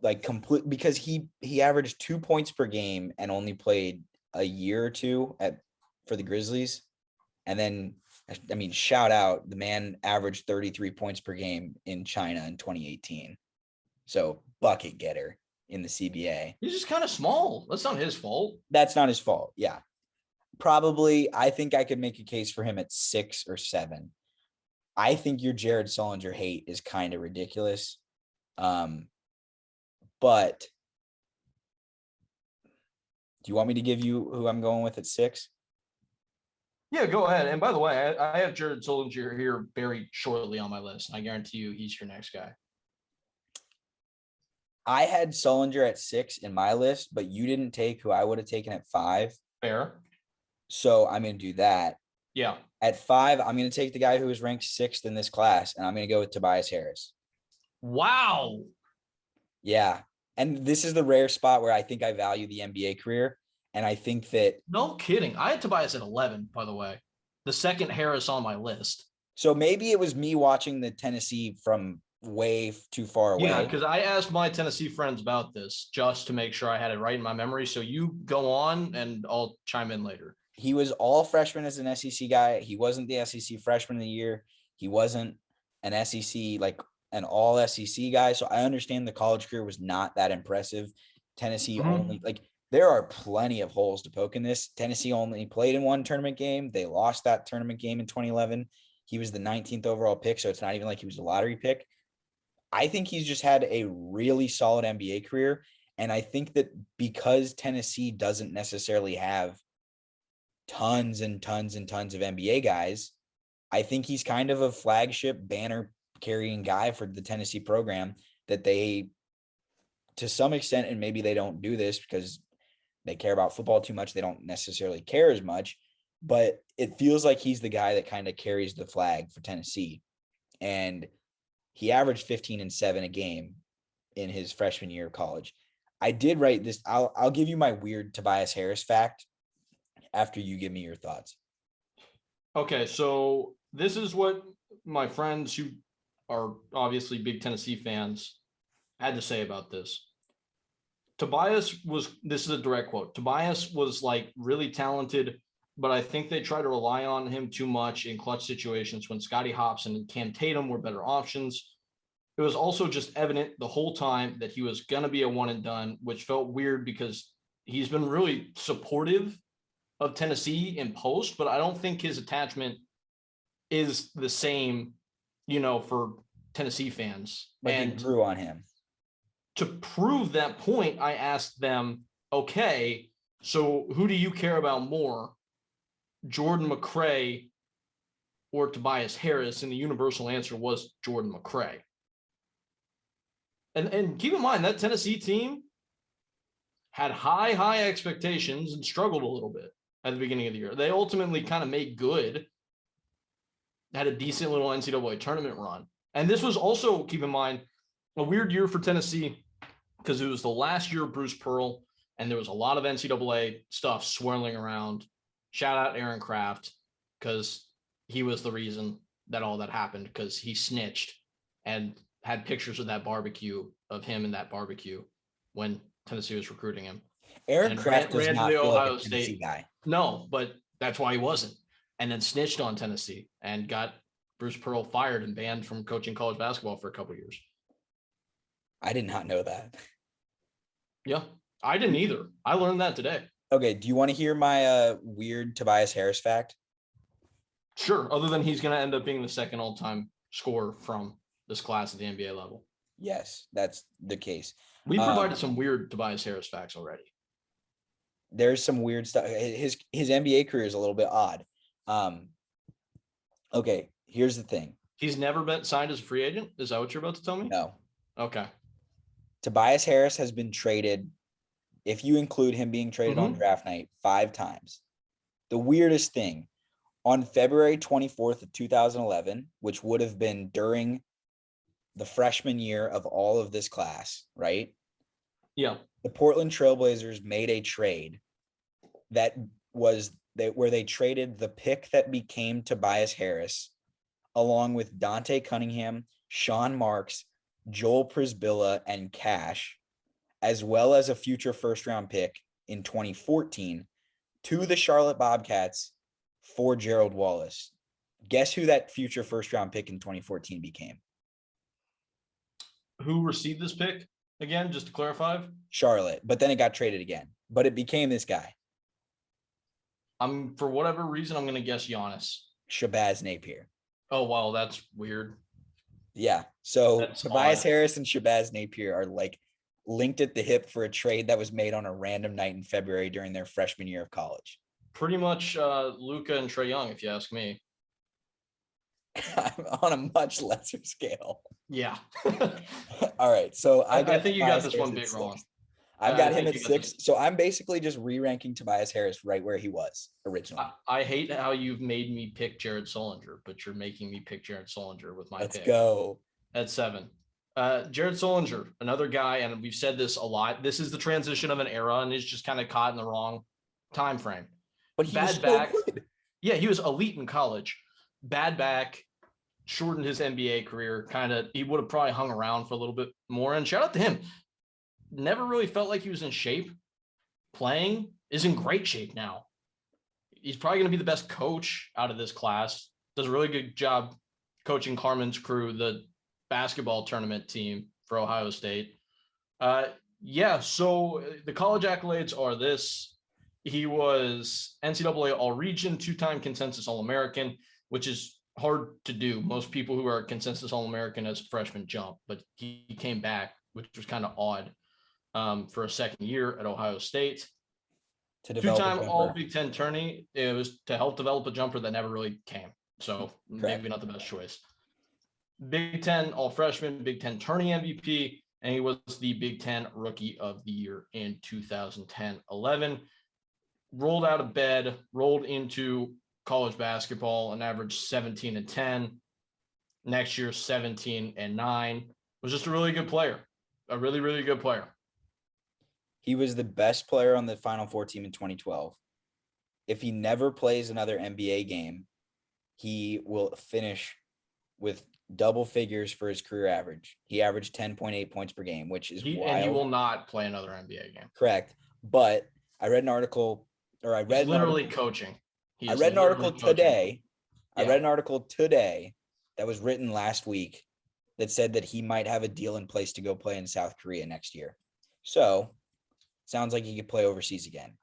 like complete, because he averaged 2 points per game and only played a year or two for the Grizzlies. And then, I mean, shout out, the man averaged 33 points per game in China in 2018. So bucket getter in the CBA. He's just kind of small. That's not his fault. That's not his fault. Yeah. Probably, I think I could make a case for him at 6 or 7. I think your Jared Sullinger hate is kind of ridiculous. But do you want me to give you who I'm going with at 6? Yeah, go ahead. And by the way, I have Jared Sullinger here very shortly on my list. I guarantee you he's your next guy. I had Sullinger at 6 in my list, but you didn't take who I would have taken at 5. Fair. So I'm going to do that. Yeah. At 5, I'm going to take the guy who was ranked 6th in this class, and I'm going to go with Tobias Harris. Wow. Yeah. And this is the rare spot where I think I value the NBA career. And I think that. No kidding. I had Tobias at 11, by the way. The second Harris on my list. So maybe it was me watching the Tennessee from way too far away. Yeah, because I asked my Tennessee friends about this just to make sure I had it right in my memory. So you go on and I'll chime in later. He was all freshman as an SEC guy. He wasn't the SEC freshman of the year. He wasn't an SEC, like an all SEC guy. So I understand the college career was not that impressive. Tennessee only, like, there are plenty of holes to poke in this. Tennessee only played in one tournament game. They lost that tournament game in 2011. He was the 19th overall pick, so it's not even like he was a lottery pick. I think he's just had a really solid NBA career. And I think that because Tennessee doesn't necessarily have tons and tons and tons of NBA guys, I think he's kind of a flagship banner carrying guy for the Tennessee program that they, to some extent, and maybe they don't do this because they care about football too much, they don't necessarily care as much, but it feels like he's the guy that kind of carries the flag for Tennessee. And he averaged 15 and 7 a game in his freshman year of college. I did write this. I'll give you my weird Tobias Harris fact after you give me your thoughts. Okay, so this is what my friends who are obviously big Tennessee fans had to say about this. This is a direct quote. Tobias was like really talented, but I think they try to rely on him too much in clutch situations when Scottie Hobson and Cam Tatum were better options. It was also just evident the whole time that he was going to be a one and done, which felt weird because he's been really supportive of Tennessee in post, but I don't think his attachment is the same, for Tennessee fans. Like it grew on him. To prove that point, I asked them, okay, so who do you care about more, Jordan McRae or Tobias Harris? And the universal answer was Jordan McRae. And keep in mind that Tennessee team had high expectations and struggled a little bit at the beginning of the year. They ultimately kind of made good, had a decent little NCAA tournament run. And this was also, keep in mind, a weird year for Tennessee because it was the last year of Bruce Pearl, and there was a lot of NCAA stuff swirling around. Shout out Aaron Kraft, because he was the reason that all that happened, because he snitched and had pictures of that barbecue, of him in that barbecue when Tennessee was recruiting him. Aaron Kraft does not feel like a State Tennessee guy. No, but that's why he wasn't. And then snitched on Tennessee and got Bruce Pearl fired and banned from coaching college basketball for a couple of years. I did not know that. Yeah, I didn't either. I learned that today. Okay, do you want to hear my weird Tobias Harris fact? Sure, other than he's going to end up being the second all-time scorer from this class at the NBA level. Yes, that's the case. We provided some weird Tobias Harris facts already. There's some weird stuff. His NBA career is a little bit odd. Okay, here's the thing. He's never been signed as a free agent? Is that what you're about to tell me? No. Okay. Tobias Harris has been traded, if you include him being traded on draft night, 5 times. The weirdest thing, on February 24th of 2011, which would have been during the freshman year of all of this class, right? Yeah. The Portland Trailblazers made a trade where they traded the pick that became Tobias Harris, along with Dante Cunningham, Sean Marks, Joel Prisbilla, and Cash, as well as a future first-round pick in 2014, to the Charlotte Bobcats for Gerald Wallace. Guess who that future first-round pick in 2014 became? Who received this pick again, just to clarify? Charlotte, but then it got traded again. But it became this guy. For whatever reason, I'm going to guess Giannis. Shabazz Napier. Oh, wow, that's weird. Yeah. So That's Tobias odd. Harris and Shabazz Napier are like linked at the hip for a trade that was made on a random night in February during their freshman year of college. Pretty much Luka and Trae Young, if you ask me. On a much lesser scale. Yeah. All right. So I think you got this one bit wrong. I've got him at 6. So I'm basically just re-ranking Tobias Harris right where he was originally. I hate how you've made me pick Jared Sullinger, but you're making me pick Jared Sullinger with my pick. Let's go. At 7. Jared Sullinger, another guy, and we've said this a lot. This is the transition of an era, and he's just kind of caught in the wrong time frame. But he was so good. Yeah, he was elite in college. Bad back, shortened his NBA career. He would have probably hung around for a little bit more. And shout out to him. Never really felt like he was in shape. Playing is in great shape now. He's probably going to be the best coach out of this class. Does a really good job coaching Carmen's crew, the basketball tournament team for Ohio State. So the college accolades are this. He was NCAA All-Region, 2-time consensus All-American, which is hard to do. Most people who are consensus All-American as a freshman jump, but he came back, which was kind of odd. for a second year at Ohio State. To develop a Two-time jumper. All Big Ten tourney. It was to help develop a jumper that never really came. So Correct. maybe not the best choice. Big Ten All Freshman, Big Ten tourney MVP, and he was the Big Ten Rookie of the Year in 2010-11. Rolled out of bed, rolled into college basketball, and averaged 17-10. Next year, 17-9. Was just a really good player. A really, really good player. He was the best player on the Final Four team in 2012. If he never plays another NBA game, he will finish with double figures for his career average. He averaged 10.8 points per game, which is wild. And he will not play another NBA game. Correct. But I read an article, or I read He's literally coaching. I read an article today. Yeah. I read an article today that was written last week that said that he might have a deal in place to go play in South Korea next year. So sounds like he could play overseas again.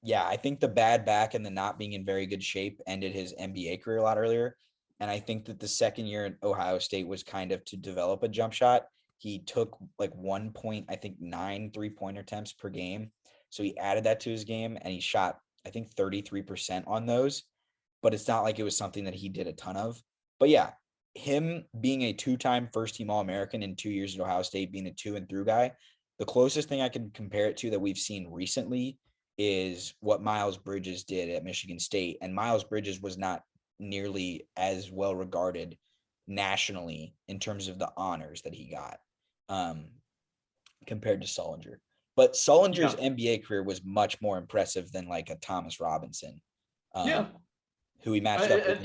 Yeah, I think the bad back and the not being in very good shape ended his NBA career a lot earlier. And I think that the second year at Ohio State was kind of to develop a jump shot. He took like 9 3-pointer attempts per game. So he added that to his game and he shot, I think, 33% on those. But it's not like it was something that he did a ton of. But yeah, him being a two-time first-team All-American in 2 years at Ohio State, being a two and through guy, the closest thing I can compare it to that we've seen recently is what Miles Bridges did at Michigan State. And Miles Bridges was not nearly as well regarded nationally in terms of the honors that he got compared to Sullinger. But Sullinger's NBA career was much more impressive than like a Thomas Robinson. Who he matched up with.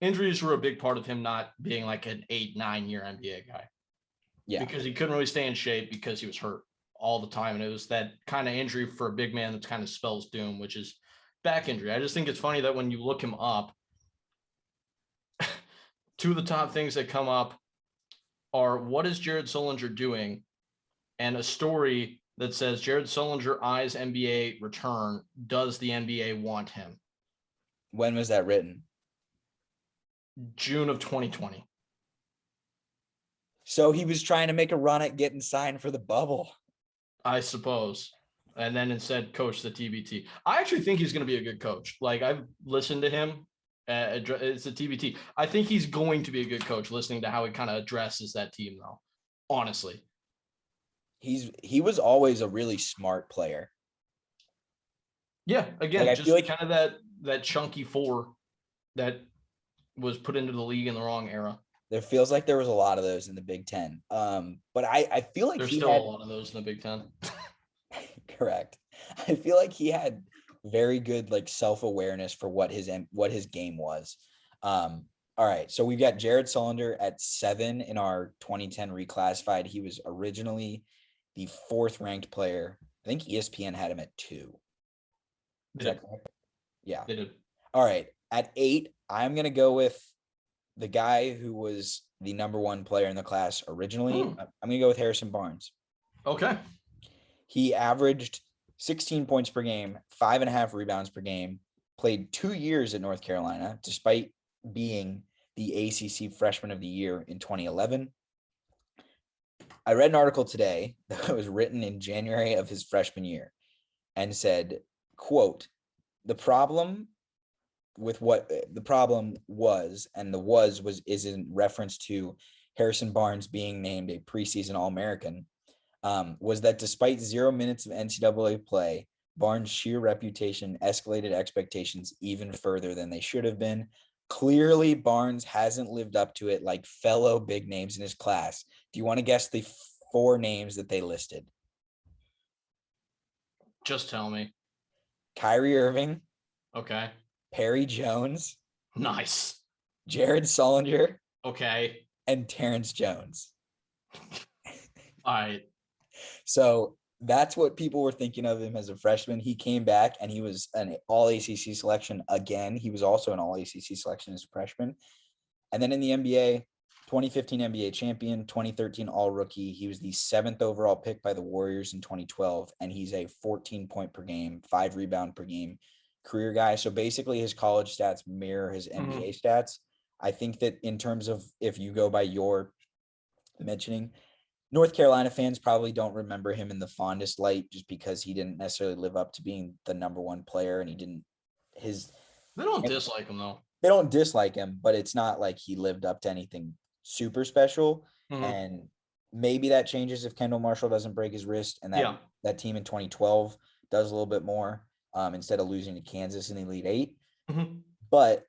Injuries were a big part of him not being like an 8-9 year NBA guy. Yeah. Because he couldn't really stay in shape because he was hurt all the time. And it was that kind of injury for a big man that kind of spells doom, which is back injury. I just think it's funny that when you look him up, two of the top things that come up are what is Jared Sullinger doing? And a story that says Jared Sullinger eyes NBA return. Does the NBA want him? When was that written? June of 2020. So he was trying to make a run at getting signed for the bubble, I suppose. And then instead coach the TBT. I actually think he's going to be a good coach. Like I've listened to him. It's a TBT. I think he's going to be a good coach listening to how he kind of addresses that team though. Honestly. He was always a really smart player. Yeah. Again, like, just like kind of that chunky four that was put into the league in the wrong era. There feels like there was a lot of those in the Big Ten. But I feel like there's still a lot of those in the Big Ten. Correct. I feel like he had very good like self-awareness for what his game was. All right. So we've got Jared Sullinger at 7 in our 2010 reclassified. He was originally the 4th ranked player. I think ESPN had him at 2. Is that correct? Yeah. They did. All right. At 8, I'm going to go with the guy who was the number 1 player in the class originally. I'm going to go with Harrison Barnes. Okay. He averaged 16 points per game, 5.5 rebounds per game, played 2 years at North Carolina, despite being the ACC Freshman of the Year in 2011. I read an article today that was written in January of his freshman year and said, quote, the problem was, and the was in reference to Harrison Barnes being named a preseason All-American, was that despite 0 minutes of NCAA play, Barnes' sheer reputation escalated expectations even further than they should have been. Clearly, Barnes hasn't lived up to it like fellow big names in his class. Do you want to guess the 4 names that they listed? Just tell me. Kyrie Irving. Okay. Perry Jones. Nice. Jared Sullinger. Okay. And Terrence Jones. All right. So that's what people were thinking of him as a freshman. He came back and he was an all-ACC selection again. He was also an all-ACC selection as a freshman. And then in the NBA, 2015 NBA champion, 2013 all-rookie. He was the 7th overall pick by the Warriors in 2012, and he's a 14-point per game, 5 rebound per game career guy. So basically his college stats mirror his NBA stats. I think that in terms of if you go by your mentioning, North Carolina fans probably don't remember him in the fondest light just because he didn't necessarily live up to being the number one player, and he didn't his They don't dislike him though. they don't dislike him, but it's not like he lived up to anything super special. Mhm. And maybe that changes if Kendall Marshall doesn't break his wrist and that team in 2012 does a little bit more instead of losing to Kansas in the Elite Eight. Mhm. But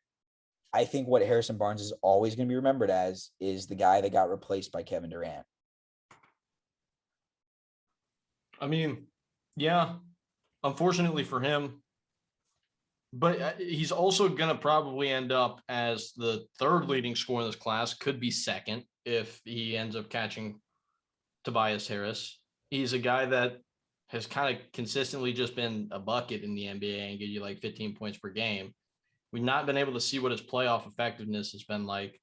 I think what Harrison Barnes is always going to be remembered as is the guy that got replaced by Kevin Durant. I mean, yeah, unfortunately for him, but he's also going to probably end up as the third leading scorer in this class, could be second if he ends up catching Tobias Harris. He's a guy that has kind of consistently just been a bucket in the NBA and give you like 15 points per game. We've not been able to see what his playoff effectiveness has been like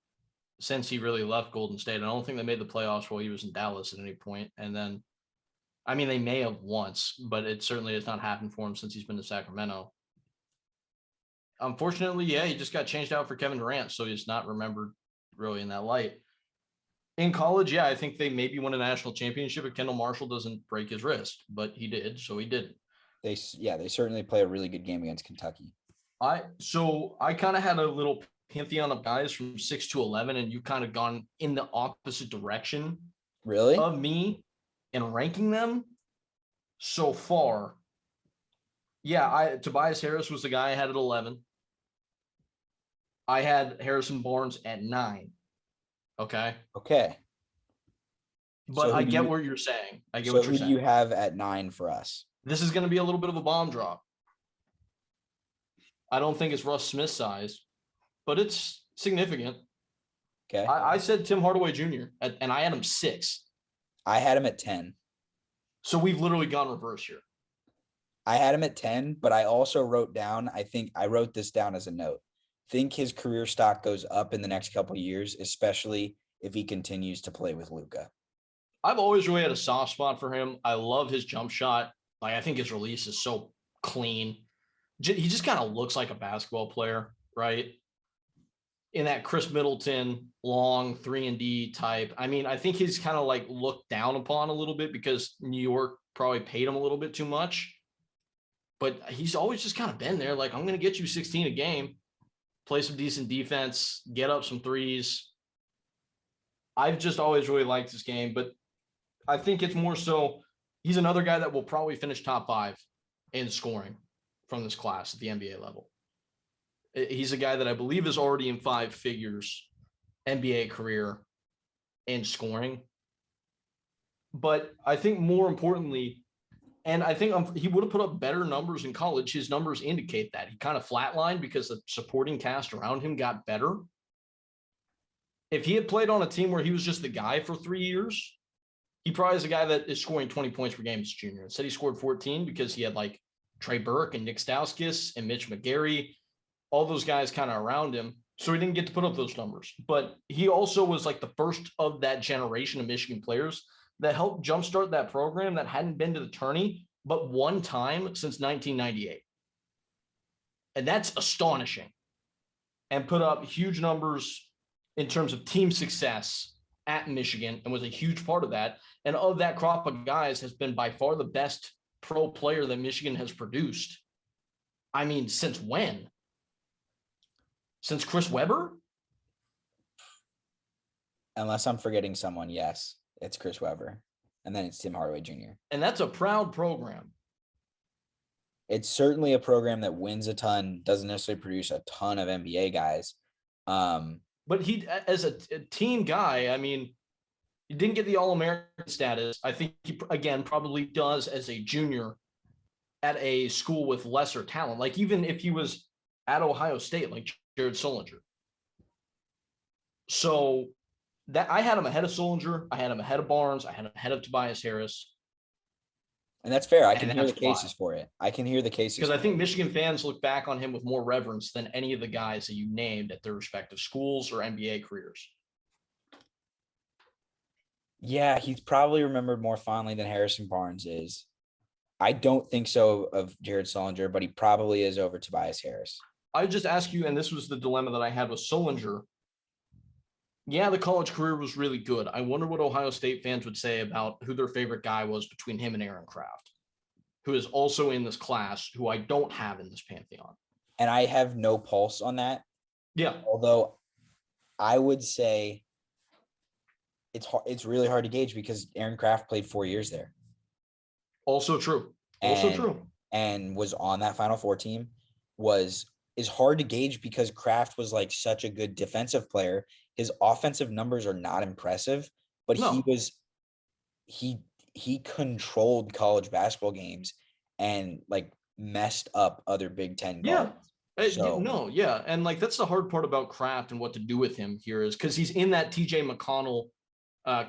since he really left Golden State. I don't think they made the playoffs while he was in Dallas at any point. And then, I mean, they may have once, but it certainly has not happened for him since he's been to Sacramento. Unfortunately, yeah, he just got changed out for Kevin Durant, so he's not remembered really in that light. In college, yeah, I think they maybe won a national championship if Kendall Marshall doesn't break his wrist, but he did, so he didn't. They certainly play a really good game against Kentucky. I kind of had a little pantheon of guys from 6 to 11, and you kind of gone in the opposite direction Really? of me and ranking them so far. Yeah, Tobias Harris was the guy I had at 11. I had Harrison Barnes at 9. Okay. But So I get what you're saying. I get so what you're who saying. do you have at 9 for us? This is going to be a little bit of a bomb drop. I don't think it's Russ Smith size, but it's significant. Okay. I said Tim Hardaway Jr., and I had him 6. I had him at 10. So we've literally gone reverse here. I had him at 10, but I also wrote down, I think I wrote this down as a note. Think his career stock goes up in the next couple of years, especially if he continues to play with Luka. I've always really had a soft spot for him. I love his jump shot. Like, I think his release is so clean. He just kind of looks like a basketball player, right? In that Chris Middleton, long 3-and-D type. I mean, I think he's kind of like looked down upon a little bit because New York probably paid him a little bit too much. But he's always just kind of been there. Like, I'm going to get you 16 a game, play some decent defense, get up some threes. I've just always really liked this game, but I think it's more so he's another guy that will probably finish top 5 in scoring from this class at the NBA level. He's a guy that I believe is already in 5 figures NBA career in scoring. But I think more importantly, and I think he would have put up better numbers in college. His numbers indicate that. He kind of flatlined because the supporting cast around him got better. If he had played on a team where he was just the guy for 3 years, he probably is a guy that is scoring 20 points per game as a junior. Instead, he scored 14 because he had like Trey Burke and Nick Stauskas and Mitch McGary, all those guys kind of around him. So he didn't get to put up those numbers. But he also was like the first of that generation of Michigan players that helped jumpstart that program that hadn't been to the tourney but one time since 1998. And that's astonishing. And put up huge numbers in terms of team success at Michigan and was a huge part of that. And of that crop of guys has been by far the best pro player that Michigan has produced. I mean, since when? Since Chris Webber? Unless I'm forgetting someone, yes, it's Chris Webber. And then it's Tim Hardaway Jr. And that's a proud program. It's certainly a program that wins a ton, doesn't necessarily produce a ton of NBA guys. But he, as a team guy, I mean, he didn't get the All-American status. I think he, again, probably does as a junior at a school with lesser talent. Like, even if he was at Ohio State, like Jared Sullinger. So that I had him ahead of Sullinger. I had him ahead of Barnes. I had him ahead of Tobias Harris. And that's fair. I can hear the cases for it. I can hear the cases. Because I think Michigan fans look back on him with more reverence than any of the guys that you named at their respective schools or NBA careers. Yeah, he's probably remembered more fondly than Harrison Barnes is. I don't think so of Jared Sullinger, but he probably is over Tobias Harris. I just ask you, and this was the dilemma that I had with Sullinger. Yeah, the college career was really good. I wonder what Ohio State fans would say about who their favorite guy was between him and Aaron Kraft, who is also in this class, who I don't have in this pantheon. And I have no pulse on that. Yeah. Although I would say it's really hard to gauge because Aaron Kraft played 4 years there. Also true. And was on that Final Four team. Is hard to gauge because Kraft was like such a good defensive player. His offensive numbers are not impressive, but he controlled college basketball games and like messed up other Big Ten guards. Yeah. And like that's the hard part about Kraft and what to do with him here is because he's in that TJ McConnell,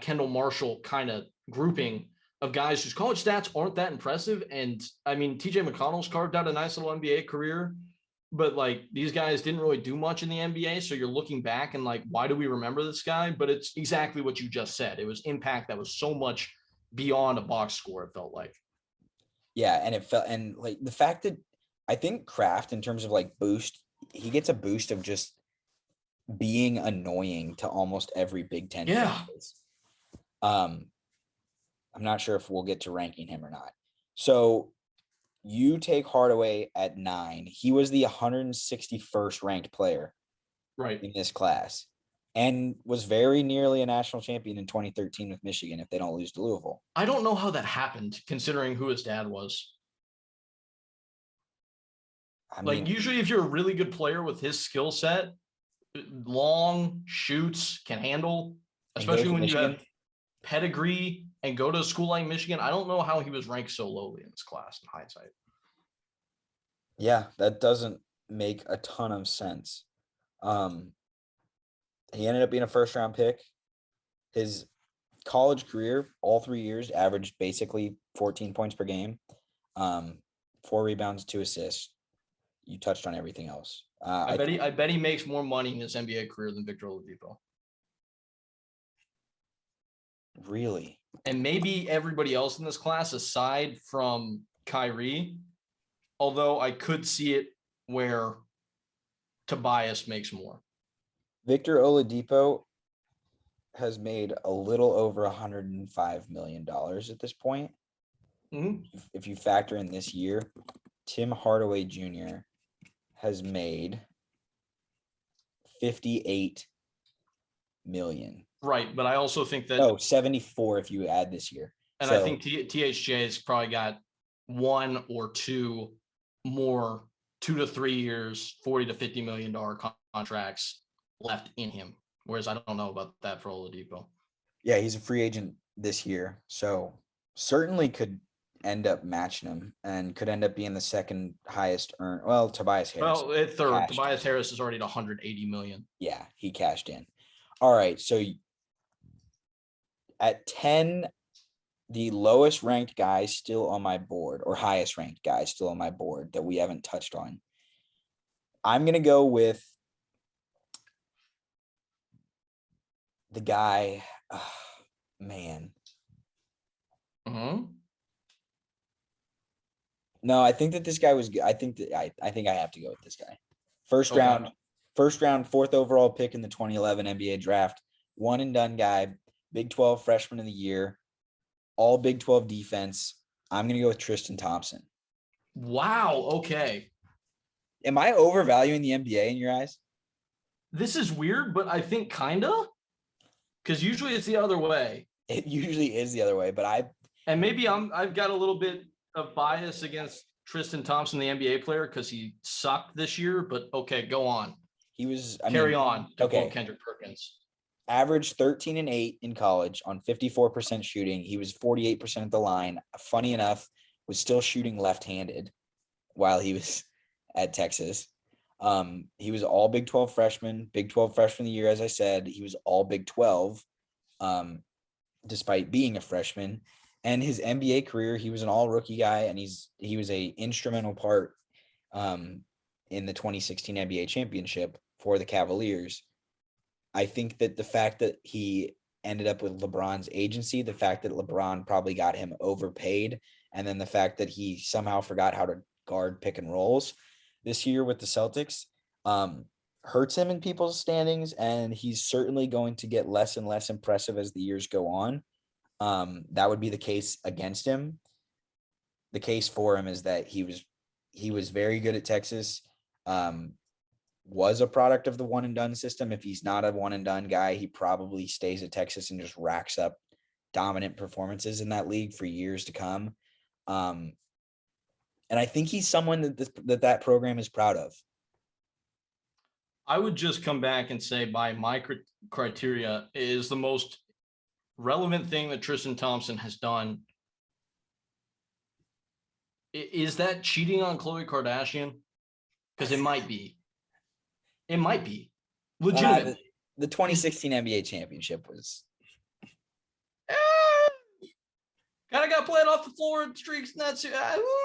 Kendall Marshall kind of grouping of guys whose college stats aren't that impressive. And I mean, TJ McConnell's carved out a nice little NBA career, but like these guys didn't really do much in the NBA. So you're looking back and like, why do we remember this guy? But it's exactly what you just said. It was impact that was so much beyond a box score, it felt like. Yeah, and it felt, and like the fact that I think Kraft, in terms of like boost, he gets a boost of just being annoying to almost every Big Ten. Yeah. I'm not sure if we'll get to ranking him or not. So you take Hardaway at 9. He was the 161st ranked player in this class and was very nearly a national champion in 2013 with Michigan if they don't lose to Louisville. I don't know how that happened considering who his dad was. I mean, usually if you're a really good player with his skill set, long, shoots, can handle, especially when you have pedigree and go to a school like Michigan. I don't know how he was ranked so lowly in this class in hindsight. Yeah, that doesn't make a ton of sense. He ended up being a first-round pick. His college career, all 3 years, averaged basically 14 points per game, 4 rebounds, 2 assists. You touched on everything else. I bet he makes more money in his NBA career than Victor Oladipo. Really? And maybe everybody else in this class aside from Kyrie, although I could see it where Tobias makes more. Victor Oladipo has made a little over $105 million at this point. Mm-hmm. If you factor in this year, Tim Hardaway Jr. has made $58 million. Right, but I also think that 74 if you add this year. And I think THJ has probably got 1 or 2 more 2 to 3 years, $40 to $50 million contracts left in him. Whereas I don't know about that for Oladipo. Yeah, he's a free agent this year, so certainly could end up matching him and could end up being the second highest earned. Well, Tobias Harris. Well, at third. Tobias Harris is already at $180 million. Yeah, he cashed in. All right, so at 10, the lowest ranked guy still on my board, or highest ranked guy still on my board that we haven't touched on. I'm going to go with the guy, man. Mm-hmm. No, I think that this guy was good. I think I have to go with this guy. First round, 4th overall pick in the 2011 NBA draft. One and done guy, Big 12 freshman of the year, all Big 12 defense. I'm going to go with Tristan Thompson. Wow. Okay. Am I overvaluing the NBA in your eyes? This is weird, but I think kind of. Because usually it's the other way. It usually is the other way, but maybe I've got a little bit of bias against Tristan Thompson, the NBA player, because he sucked this year. But okay, go on. He was carry on. To quote Kendrick Perkins. Averaged 13 and 8 in college on 54% shooting. He was 48% at the line. Funny enough, was still shooting left-handed while he was at Texas. He was all Big 12 freshman, Big 12 freshman of the year, as I said. He was all Big 12, despite being a freshman. And his NBA career, he was an all-rookie guy, and he was a instrumental part in the 2016 NBA championship for the Cavaliers. I think that the fact that he ended up with LeBron's agency, the fact that LeBron probably got him overpaid, and then the fact that he somehow forgot how to guard pick and rolls this year with the Celtics, hurts him in people's standings, and he's certainly going to get less and less impressive as the years go on. That would be the case against him. The case for him is that he was very good at Texas, was a product of the one and done system. If he's not a one and done guy, he probably stays at Texas and just racks up dominant performances in that league for years to come. And I think he's someone that program is proud of. I would just come back and say, by my criteria, is the most relevant thing that Tristan Thompson has done. Is that cheating on Khloe Kardashian? Because it might be. It might be. Legitimately. The 2016 NBA championship was. Kind of got played off the floor in streaks.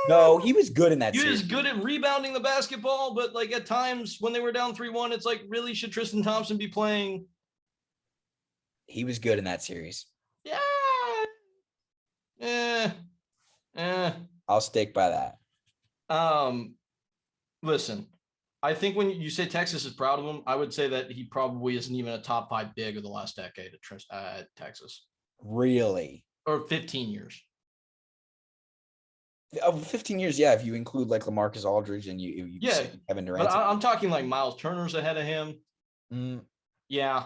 No, he was good in that series. He was good at rebounding the basketball, but like at times when they were down 3-1, it's like, really, should Tristan Thompson be playing? He was good in that series. Yeah. I'll stick by that. Listen, I think when you say Texas is proud of him, I would say that he probably isn't even a top 5 big of the last decade at Texas. Really? Or 15 years. 15 years, yeah, if you include like LaMarcus Aldridge and you Kevin Durant. But I'm talking like Miles Turner's ahead of him. Yeah.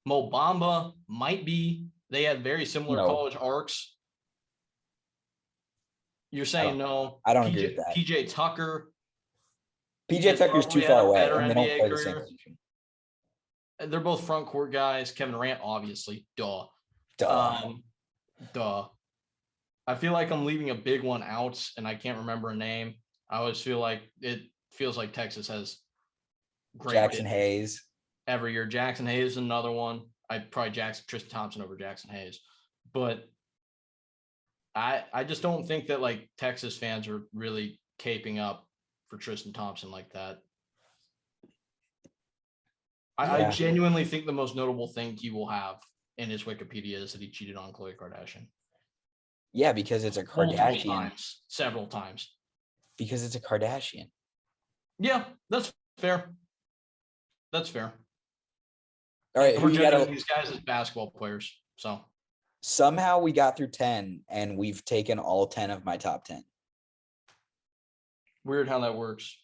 Mo Bamba might be. They had very similar college arcs. You're saying no. I don't agree with that. PJ Tucker. PJ Tucker's too far away, and they don't play the same position. They're both front court guys. Kevin Durant, obviously. Duh. I feel like I'm leaving a big one out, and I can't remember a name. I always feel like it feels like Texas has great Jackson Hayes every year. Jackson Hayes is another one. I'd probably Tristan Thompson over Jackson Hayes, but I just don't think that like Texas fans are really caping up for Tristan Thompson like that. I genuinely think the most notable thing he will have in his Wikipedia is that he cheated on Khloe Kardashian. Yeah, because it's a Kardashian. Several times. Because it's a Kardashian. Yeah, that's fair. That's fair. All right, we're judging these guys as basketball players. So somehow we got through 10, and we've taken all 10 of my top 10. Weird how that works.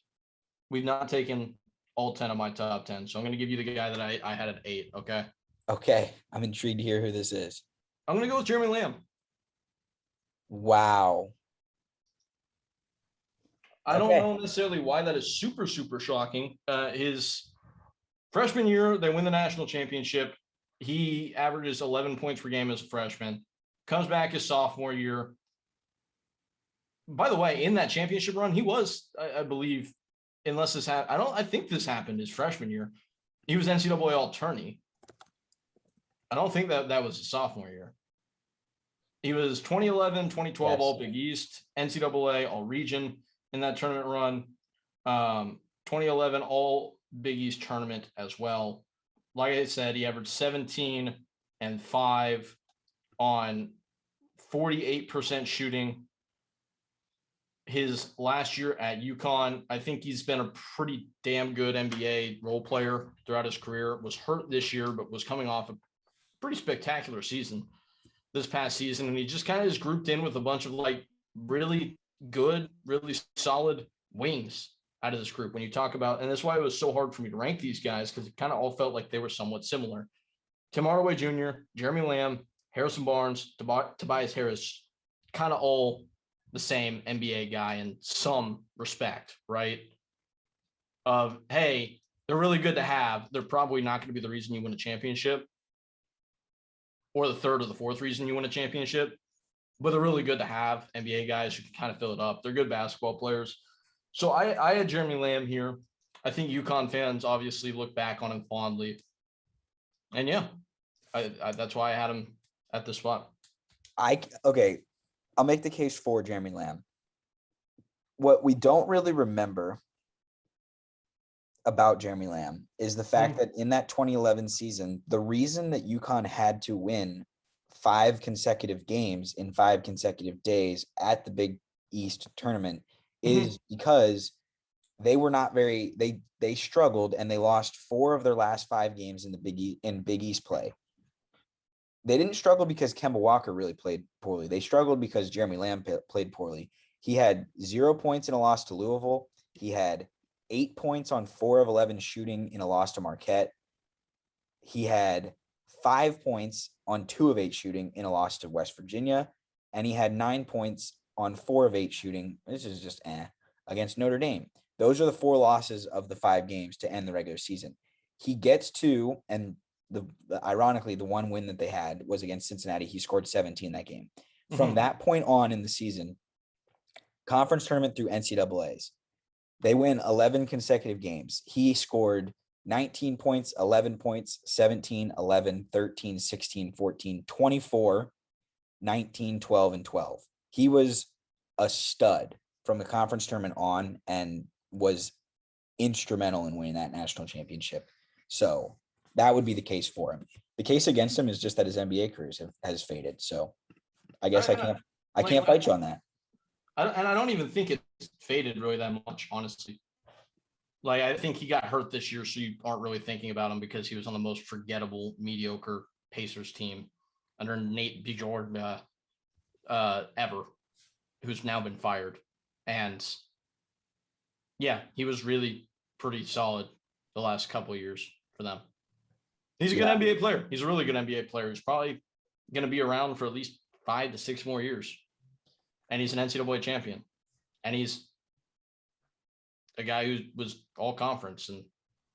We've not taken all 10 of my top 10. So I'm going to give you the guy that I had at 8. Okay. Okay. I'm intrigued to hear who this is. I'm going to go with Jeremy Lamb. Wow. I don't know necessarily why that is super, super shocking. His freshman year, they win the national championship. He averages 11 points per game as a freshman. Comes back his sophomore year. By the way, in that championship run, he was, I believe, unless this happened, I think this happened his freshman year. He was NCAA all-tourney. I don't think that was his sophomore year. He was 2011, 2012 All Big East, NCAA All Region in that tournament run. 2011 All Big East tournament as well. Like I said, he averaged 17 and 5 on 48% shooting. His last year at UConn, I think he's been a pretty damn good NBA role player throughout his career. Was hurt this year, but was coming off a pretty spectacular season this past season. And he just kind of is grouped in with a bunch of like really good, really solid wings out of this group. When you talk about, and that's why it was so hard for me to rank these guys, because it kind of all felt like they were somewhat similar. Tim Hardaway Jr., Jeremy Lamb, Harrison Barnes, Tobias Harris, kind of all the same NBA guy in some respect, right? Of, hey, they're really good to have. They're probably not going to be the reason you win a championship or the third or the fourth reason you win a championship, but they're really good to have NBA guys who can kind of fill it up. They're good basketball players. So I had Jeremy Lamb here. I think UConn fans obviously look back on him fondly. And yeah, I that's why I had him at this spot. I'll make the case for Jeremy Lamb. What we don't really remember about Jeremy Lamb is the fact that in that 2011 season, the reason that UConn had to win 5 consecutive games in 5 consecutive days at the Big East tournament is because they were not very they struggled, and they lost 4 of their last 5 games in the Big East play. They didn't struggle because Kemba Walker really played poorly. They struggled because Jeremy Lamb played poorly. He had 0 points in a loss to Louisville. He had 8 points on 4 of 11 shooting in a loss to Marquette. He had 5 points on 2 of 8 shooting in a loss to West Virginia. And he had 9 points on 4 of 8 shooting. This is just against Notre Dame. Those are the 4 losses of the 5 games to end the regular season. He gets to, and ironically, the one win that they had was against Cincinnati. He scored 17 that game. From that point on in the season, conference tournament through NCAAs, they win 11 consecutive games. He scored 19 points, 11 points, 17, 11, 13, 16, 14, 24, 19, 12, and 12. He was a stud from the conference tournament on and was instrumental in winning that national championship. So that would be the case for him. The case against him is just that his NBA career has faded. So I guess I can't fight you on that. I don't even think it's faded really that much, honestly. Like, I think he got hurt this year, so you aren't really thinking about him because he was on the most forgettable, mediocre Pacers team under Nate Bjorn ever, who's now been fired. And yeah, he was really pretty solid the last couple of years for them. He's a good NBA player. He's a really good NBA player. He's probably going to be around for at least 5 to 6 more years. And he's an NCAA champion. And he's a guy who was all conference. And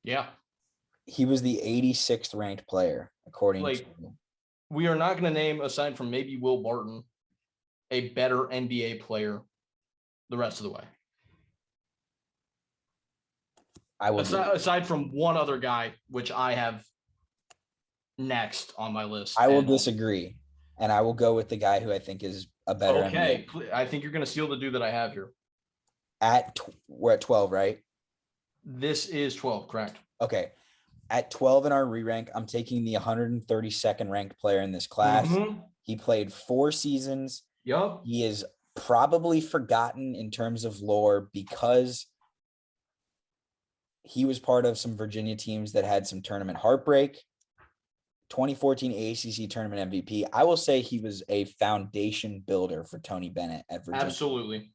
yeah. He was the 86th ranked player, according to. We are not going to name, aside from maybe Will Barton, a better NBA player the rest of the way. Aside from one other guy, which I have next on my list. I will disagree, and I will go with the guy who I think is a better NBA. I think you're going to steal the dude that I have here. We're at 12, right? This is 12, correct? Okay. At 12 in our re-rank, I'm taking the 132nd ranked player in this class. He played 4 seasons. Yep. He is probably forgotten in terms of lore because he was part of some Virginia teams that had some tournament heartbreak. 2014 ACC tournament MVP. I will say he was a foundation builder for Tony Bennett at Virginia. Absolutely.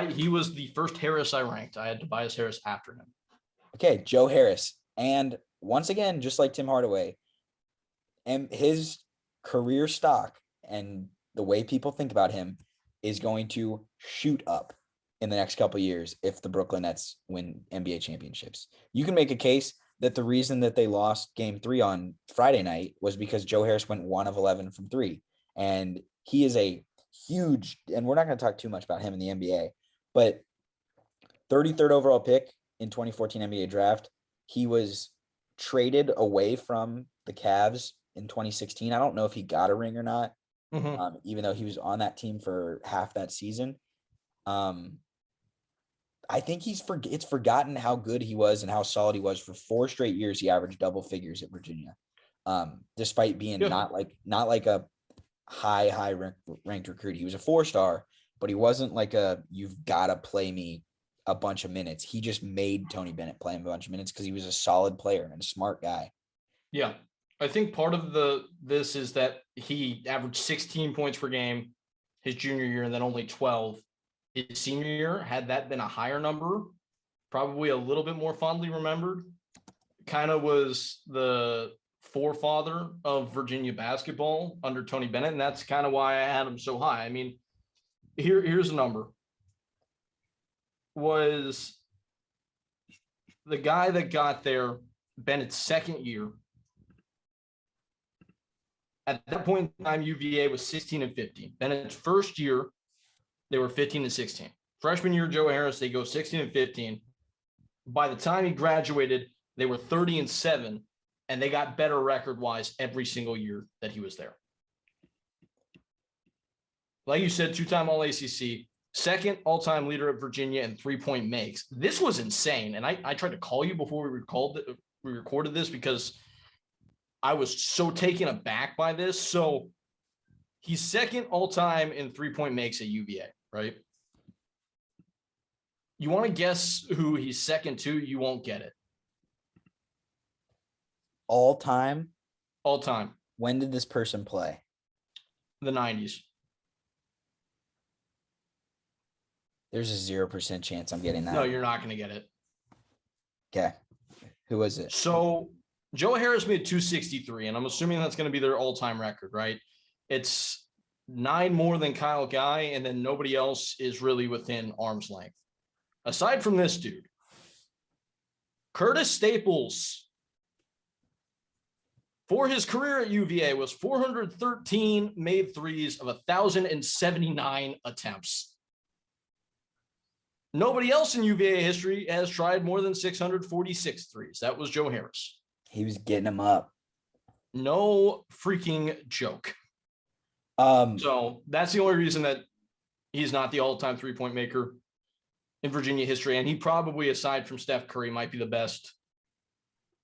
He was the first Harris I ranked. I had Tobias Harris after him. Okay, Joe Harris. And once again, just like Tim Hardaway, and his career stock and the way people think about him is going to shoot up in the next couple of years if the Brooklyn Nets win NBA championships. You can make a case that the reason that they lost game 3 on Friday night was because Joe Harris went 1 of 11 from 3. And he is a huge, and we're not going to talk too much about him in the NBA, but 33rd overall pick in 2014 NBA draft. He was traded away from the Cavs in 2016. I don't know if he got a ring or not, even though he was on that team for half that season. I think it's forgotten how good he was and how solid he was. For 4 straight years, he averaged double figures at Virginia, despite being not like a high ranked recruit. He was a 4-star, but he wasn't like you've got to play me a bunch of minutes. He just made Tony Bennett play him a bunch of minutes because he was a solid player and a smart guy. Yeah, I think part of this is that he averaged 16 points per game his junior year and then only 12 his senior year. Had that been a higher number, probably a little bit more fondly remembered, kind of was the forefather of Virginia basketball under Tony Bennett. And that's kind of why I had him so high. I mean, here's a number. Was the guy that got there Bennett's second year. At that point in time, UVA was 16-15. Bennett's first year, they were 15-16. Freshman year, Joe Harris, they go 16-15. By the time he graduated, they were 30-7, and they got better record-wise every single year that he was there. Like you said, 2-time All-ACC, second all-time leader at Virginia in three-point makes. This was insane, and I tried to call you before we recorded this because I was so taken aback by this. So he's second all-time in three-point makes at UVA, right? You want to guess who he's second to? You won't get it. All time. All time. When did this person play? The 90s. There's a 0% chance I'm getting that. No, you're not going to get it. Okay. Who was it? So Joe Harris made 263, and I'm assuming that's going to be their all-time record, right? It's 9 more than Kyle Guy, and then nobody else is really within arm's length. Aside from this dude, Curtis Staples, for his career at UVA, was 413 made threes of 1,079 attempts. Nobody else in UVA history has tried more than 646 threes. That was Joe Harris. He was getting them up. No freaking joke. So that's the only reason that he's not the all-time three-point maker in Virginia history. And he probably, aside from Steph Curry, might be the best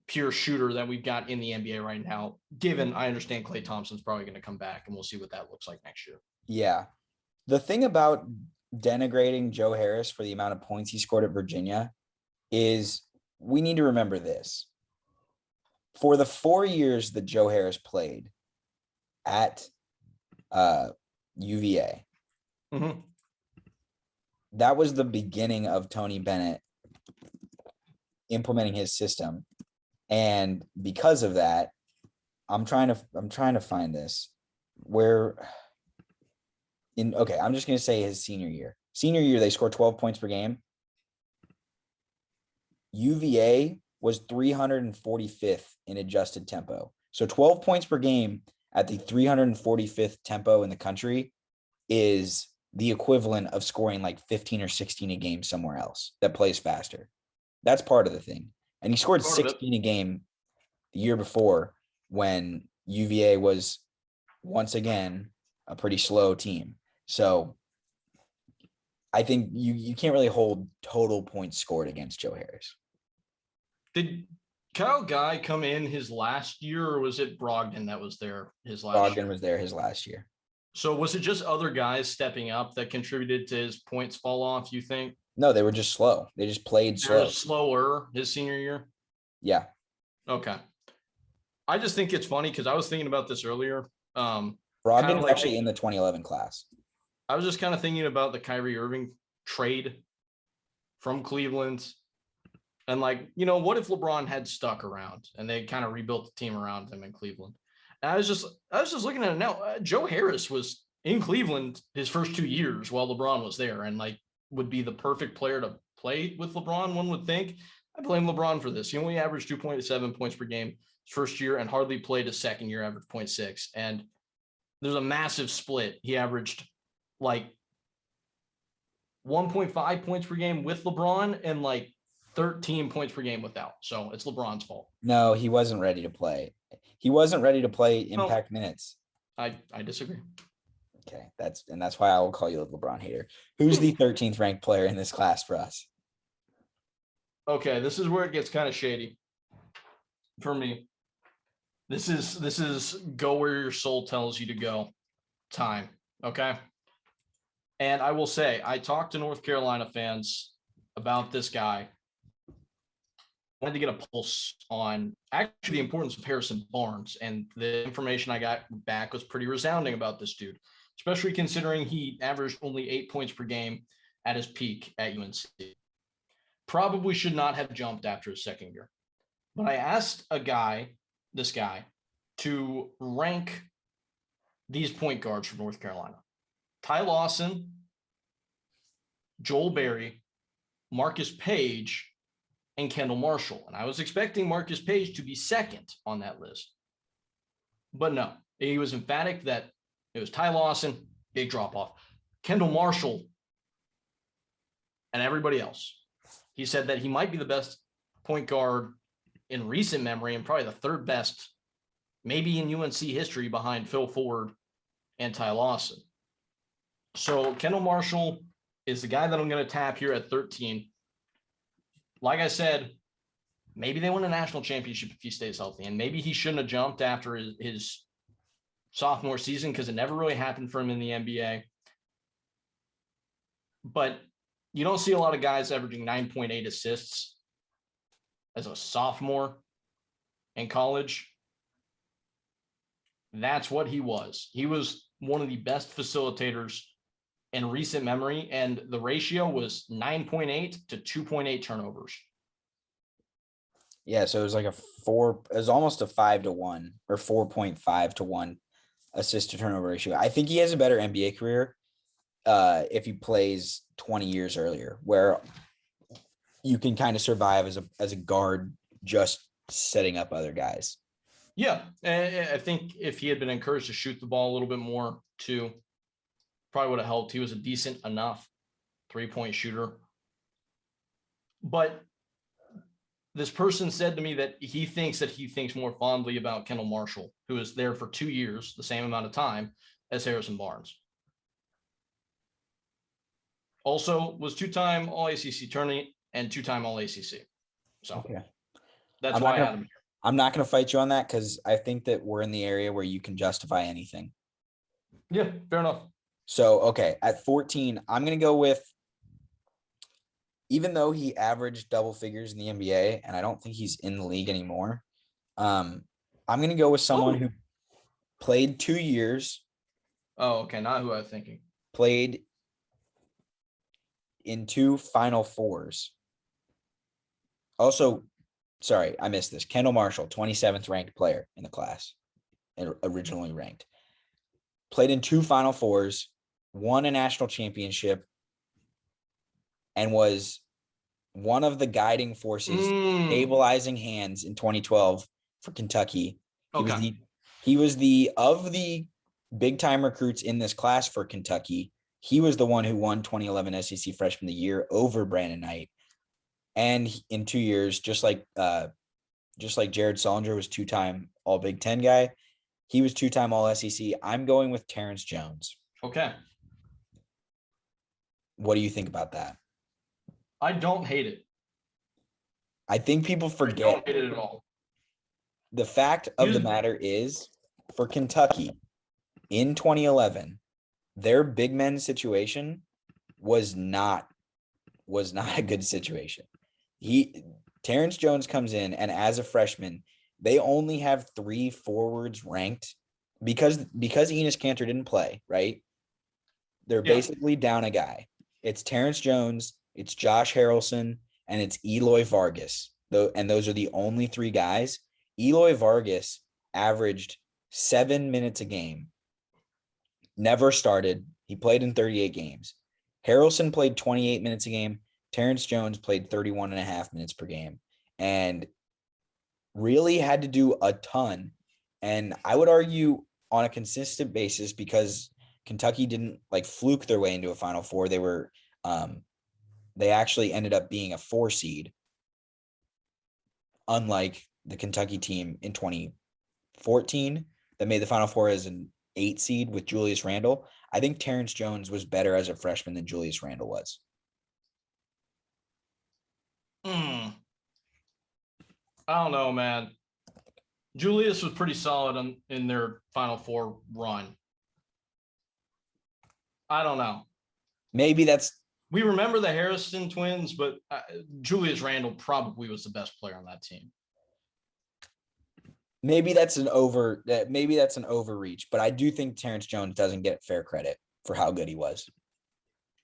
pure shooter that we've got in the NBA right now, given I understand Klay Thompson's probably going to come back, and we'll see what that looks like next year. Yeah. The thing about denigrating Joe Harris for the amount of points he scored at Virginia is we need to remember this. For the 4 years that Joe Harris played at UVA, that was the beginning of Tony Bennett implementing his system. And because of that, I'm trying to find this I'm just going to say his senior year. Senior year, they scored 12 points per game. UVA was 345th in adjusted tempo. So 12 points per game at the 345th tempo in the country is the equivalent of scoring like 15 or 16 a game somewhere else that plays faster. That's part of the thing. And he scored 16 a game the year before when UVA was once again a pretty slow team. So I think you can't really hold total points scored against Joe Harris. Did Kyle Guy come in his last year, or was it Brogdon that was there his last year? Brogdon was there his last year. So was it just other guys stepping up that contributed to his points fall off, you think? No, they were just slow. They just played slow. Slower his senior year? Yeah. Okay. I just think it's funny because I was thinking about this earlier. Brogdon was actually in the 2011 class. I was just kind of thinking about the Kyrie Irving trade from Cleveland. And what if LeBron had stuck around and they kind of rebuilt the team around him in Cleveland? And I was just looking at it now. Joe Harris was in Cleveland his first 2 years while LeBron was there, and would be the perfect player to play with LeBron, one would think. I blame LeBron for this. He only averaged 2.7 points per game his first year and hardly played his second year, averaged 0.6. And there's a massive split. He averaged 1.5 points per game with LeBron and 13 points per game without. So it's LeBron's fault. No, he wasn't ready to play. He wasn't ready to play impact minutes. I disagree. Okay, that's why I will call you a LeBron hater. Who's the 13th ranked player in this class for us? Okay, this is where it gets kind of shady for me. This is go where your soul tells you to go time. Okay. And I will say, I talked to North Carolina fans about this guy. I wanted to get a pulse on actually the importance of Harrison Barnes, and the information I got back was pretty resounding about this dude, especially considering he averaged only 8 points per game at his peak at UNC. Probably should not have jumped after his second year. But I asked this guy, to rank these point guards from North Carolina. Ty Lawson, Joel Berry, Marcus Page, and Kendall Marshall. And I was expecting Marcus Page to be second on that list. But no, he was emphatic that it was Ty Lawson, big drop off. Kendall Marshall, and everybody else. He said that he might be the best point guard in recent memory and probably the third best, maybe in UNC history, behind Phil Ford and Ty Lawson. So Kendall Marshall is the guy that I'm going to tap here at 13. Like I said, maybe they win a national championship if he stays healthy, and maybe he shouldn't have jumped after his sophomore season because it never really happened for him in the NBA. But You don't see a lot of guys averaging 9.8 assists as a sophomore in college. That's what he was. He was one of the best facilitators in recent memory, and the ratio was 9.8 to 2.8 turnovers. Yeah, so it was like it was almost a 5-1 or 4.5-1 assist to turnover ratio. I think he has a better NBA career if he plays 20 years earlier, where you can kind of survive as a guard just setting up other guys. Yeah, I think if he had been encouraged to shoot the ball a little bit more too, probably would have helped. He was a decent enough 3-point shooter. But this person said to me that he thinks more fondly about Kendall Marshall, who was there for 2 years, the same amount of time as Harrison Barnes. Also was 2-time All-ACC tourney and 2-time All-ACC. So Okay. that's why I had him here. I'm not going to fight you on that because I think that we're in the area where you can justify anything. Yeah, fair enough. So, okay, at 14, I'm going to go with, even though he averaged double figures in the NBA, and I don't think he's in the league anymore, I'm going to go with someone who played 2 years. Oh, okay, not who I was thinking. Played in 2 Final Fours. Also, sorry, I missed this. Kendall Marshall, 27th ranked player in the class, originally ranked. Played in 2 Final Fours, won a national championship, and was one of the guiding forces, stabilizing hands in 2012 for Kentucky. He was the of the big time recruits in this class for Kentucky. He was the one who won 2011 SEC Freshman of the Year over Brandon Knight. And in 2 years, just like Jared Solinger was 2-time All Big Ten guy, he was 2-time All SEC. I'm going with Terrence Jones. Okay. What do you think about that? I don't hate it. I think people forget. I don't hate it at all. The fact of the matter is, for Kentucky in 2011, their big men situation was not a good situation. Terrence Jones comes in, and as a freshman, they only have 3 forwards ranked because Enes Kanter didn't play, right? They're basically down a guy. It's Terrence Jones, it's Josh Harrelson, and it's Eloy Vargas. And those are the only 3 guys. Eloy Vargas averaged 7 minutes a game. Never started. He played in 38 games. Harrelson played 28 minutes a game. Terrence Jones played 31 and a half minutes per game and really had to do a ton. And I would argue on a consistent basis, because Kentucky didn't like fluke their way into a Final Four. They actually ended up being a 4 seed, unlike the Kentucky team in 2014 that made the Final Four as an 8 seed with Julius Randle. I think Terrence Jones was better as a freshman than Julius Randle was. I don't know, man. Julius was pretty solid in their Final Four run. I don't know. Maybe we remember the Harrison twins, but Julius Randle probably was the best player on that team. Maybe that's an overreach, but I do think Terrence Jones doesn't get fair credit for how good he was.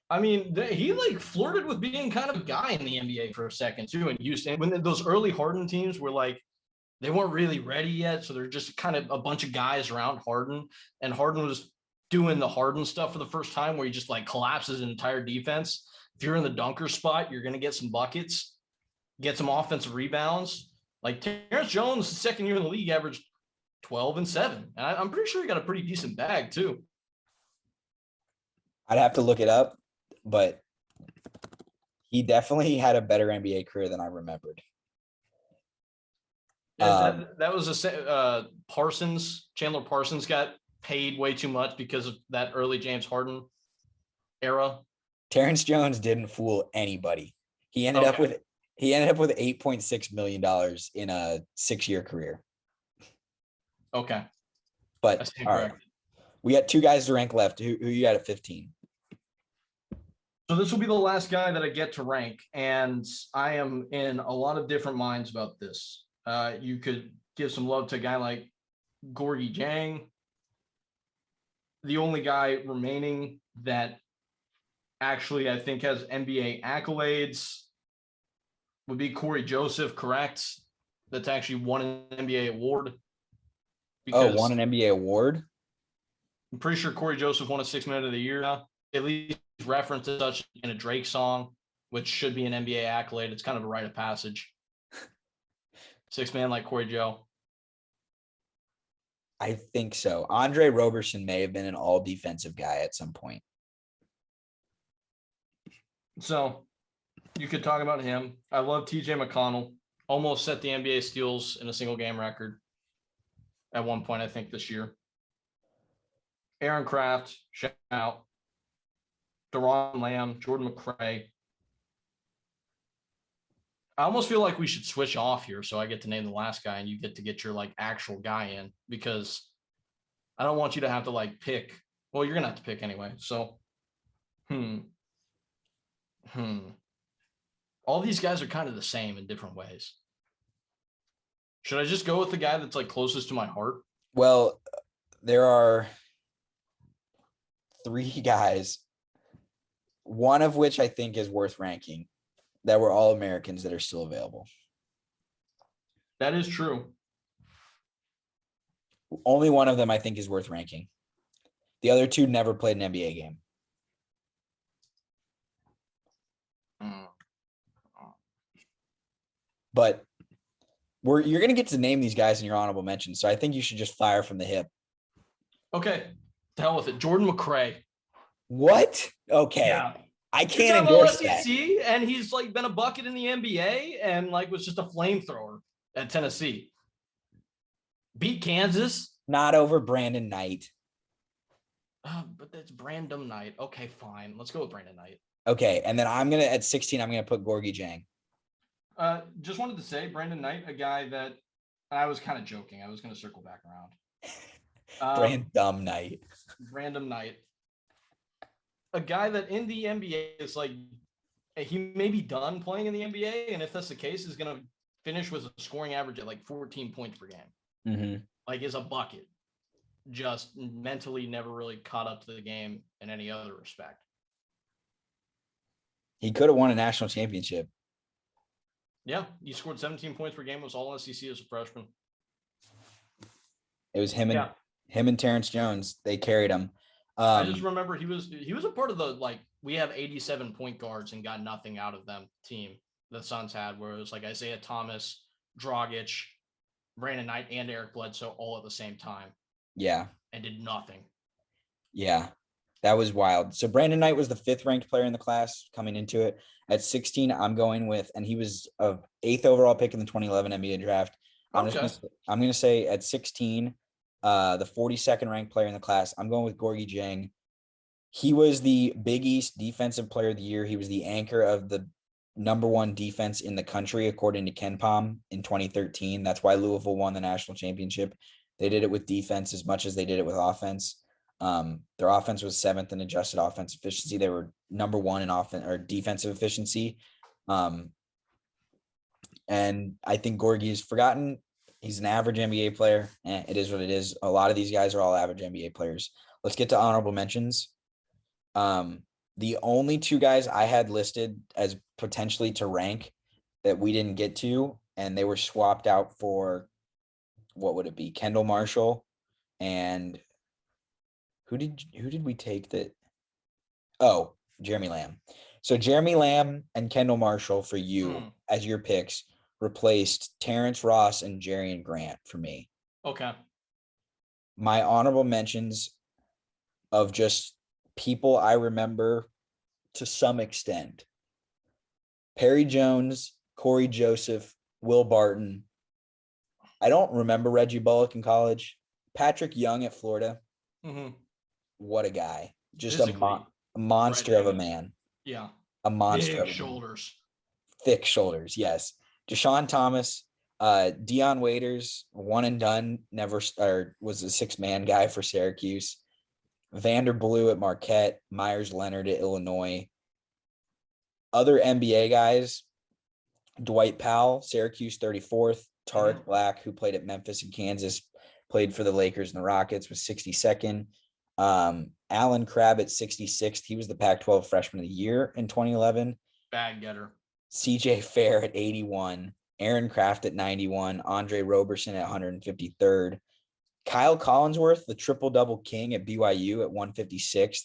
I mean, he flirted with being kind of a guy in the NBA for a second too in Houston. When those early Harden teams were they weren't really ready yet, so they're just kind of a bunch of guys around Harden, and Harden was doing the Harden stuff for the first time, where he just collapses an entire defense. If you're in the dunker spot, you're going to get some buckets, get some offensive rebounds. Terrence Jones, the second year in the league, averaged 12 and 7. And I'm pretty sure he got a pretty decent bag too. I'd have to look it up, but he definitely had a better NBA career than I remembered. That was Chandler Parsons got paid way too much because of that early James Harden era. Terrence Jones didn't fool anybody. He ended up with $8.6 million in a 6-year career. Okay. But all right. We got 2 guys to rank left. Who you got at 15? So this will be the last guy that I get to rank, and I am in a lot of different minds about this. You could give some love to a guy like Gorgie Jang. The only guy remaining that actually I think has NBA accolades would be Corey Joseph, correct? That's actually won an NBA award. Won an NBA award? I'm pretty sure Corey Joseph won a 6 Man of the Year now. At least referenced as such in a Drake song, which should be an NBA accolade. It's kind of a rite of passage. 6 Man like Corey Joe. I think so. Andre Roberson may have been an all defensive guy at some point. So you could talk about him. I love TJ McConnell. Almost set the NBA steals in a single game record at one point, I think, this year. Aaron Kraft, shout out. Deron Lamb, Jordan McRae. I almost feel like we should switch off here so I get to name the last guy and you get to get your like actual guy in, because I don't want you to have to like pick. Well, you're gonna have to pick anyway. So all these guys are kind of the same in different ways. Should I just go with the guy that's like closest to my heart? Well, there are 3 guys, one of which I think is worth ranking, that were all Americans that are still available. That is true. Only one of them I think is worth ranking. The other 2 never played an NBA game. But you're going to get to name these guys in your honorable mentions, so I think you should just fire from the hip. Okay. To hell with it. Jordan McRae. What? Okay. Yeah. I can't endorse that. And he's like been a bucket in the NBA and like was just a flamethrower at Tennessee. Beat Kansas. Not over Brandon Knight. But that's Brandon Knight. Okay, fine. Let's go with Brandon Knight. Okay, and then at 16, I'm gonna put Gorgie Jang. Just wanted to say Brandon Knight, a guy that I was kind of joking. I was gonna circle back around. Brandon Knight. Random Knight. A guy that in the NBA is like, he may be done playing in the NBA, and if that's the case, is going to finish with a scoring average at like 14 points per game. Mm-hmm. Like, is a bucket. Just mentally never really caught up to the game in any other respect. He could have won a national championship. Yeah, he scored 17 points per game. Was all SEC as a freshman. It was him and Terrence Jones. They carried him. I just remember he was a part of the, like, we have 87 point guards and got nothing out of them team the Suns had, where it was like Isaiah Thomas, Dragic, Brandon Knight, and Eric Bledsoe all at the same time. Yeah. And did nothing. Yeah. That was wild. So Brandon Knight was the 5th ranked player in the class coming into it. At 16, I'm going with, and he was a 8th overall pick in the 2011 NBA draft. I'm going to say at 16, the 42nd ranked player in the class, I'm going with Gorgie Jang. He was the Big East Defensive Player of the Year. He was the anchor of the #1 defense in the country, according to KenPom in 2013. That's why Louisville won the national championship. They did it with defense as much as they did it with offense. Their offense was 7th in adjusted offense efficiency. They were #1 in offense or defensive efficiency. And I think Gorgie is forgotten. He's an average NBA player. It is what it is. A lot of these guys are all average NBA players. Let's get to honorable mentions. The only 2 guys I had listed as potentially to rank that we didn't get to, and they were swapped out for, what would it be? Kendall Marshall and who did we take that? Oh, Jeremy Lamb. So Jeremy Lamb and Kendall Marshall for you as your picks replaced Terrence Ross and Jerian Grant for me. Okay. My honorable mentions of just people I remember to some extent: Perry Jones, Corey Joseph, Will Barton. I don't remember Reggie Bullock in college. Patrick Young at Florida. Mm-hmm. What a guy. Just a monster of a man. Yeah. A monster. Big shoulders. Thick shoulders, yes. Deshaun Thomas, Deion Waiters, one and done, was a 6-man guy for Syracuse. Vander Blue at Marquette, Myers Leonard at Illinois, Other NBA guys, Dwight Powell, Syracuse 34th. Tarek Black, who played at Memphis and Kansas, played for the Lakers and the Rockets, was 62nd. Alan Crabb 66th. He was the Pac-12 Freshman of the Year in 2011. Bag getter. CJ Fair at 81. Aaron Kraft at 91. Andre Roberson at 153rd. Kyle Collinsworth, the triple-double king at BYU at 156th.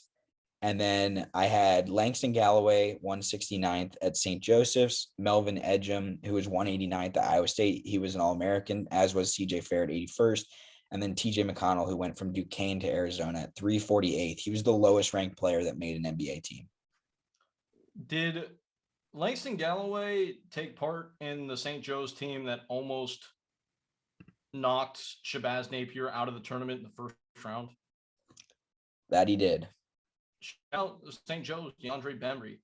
And then I had Langston Galloway, 169th at St. Joseph's. Melvin Edgem, who was 189th at Iowa State. He was an All-American, as was CJ Fair at 81st. And then TJ McConnell, who went from Duquesne to Arizona at 348th. He was the lowest-ranked player that made an NBA team. Did Langston Galloway take part in the St. Joe's team that almost knocked Shabazz Napier out of the tournament in the first round? That he did. Shout out St. Joe's, DeAndre Bembry.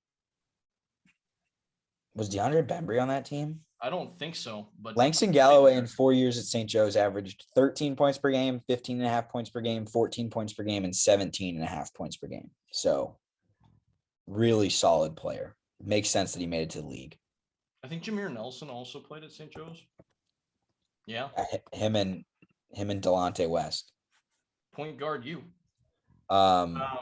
Was DeAndre Bembry on that team? I don't think so. But Langston Galloway in 4 years at St. Joe's averaged 13 points per game, 15.5 points per game, 14 points per game, and 17.5 points per game. So really solid player. Makes sense that he made it to the league. I think Jameer Nelson also played at St. Joe's. Yeah. Him and Delonte West. Point guard you. Yeah.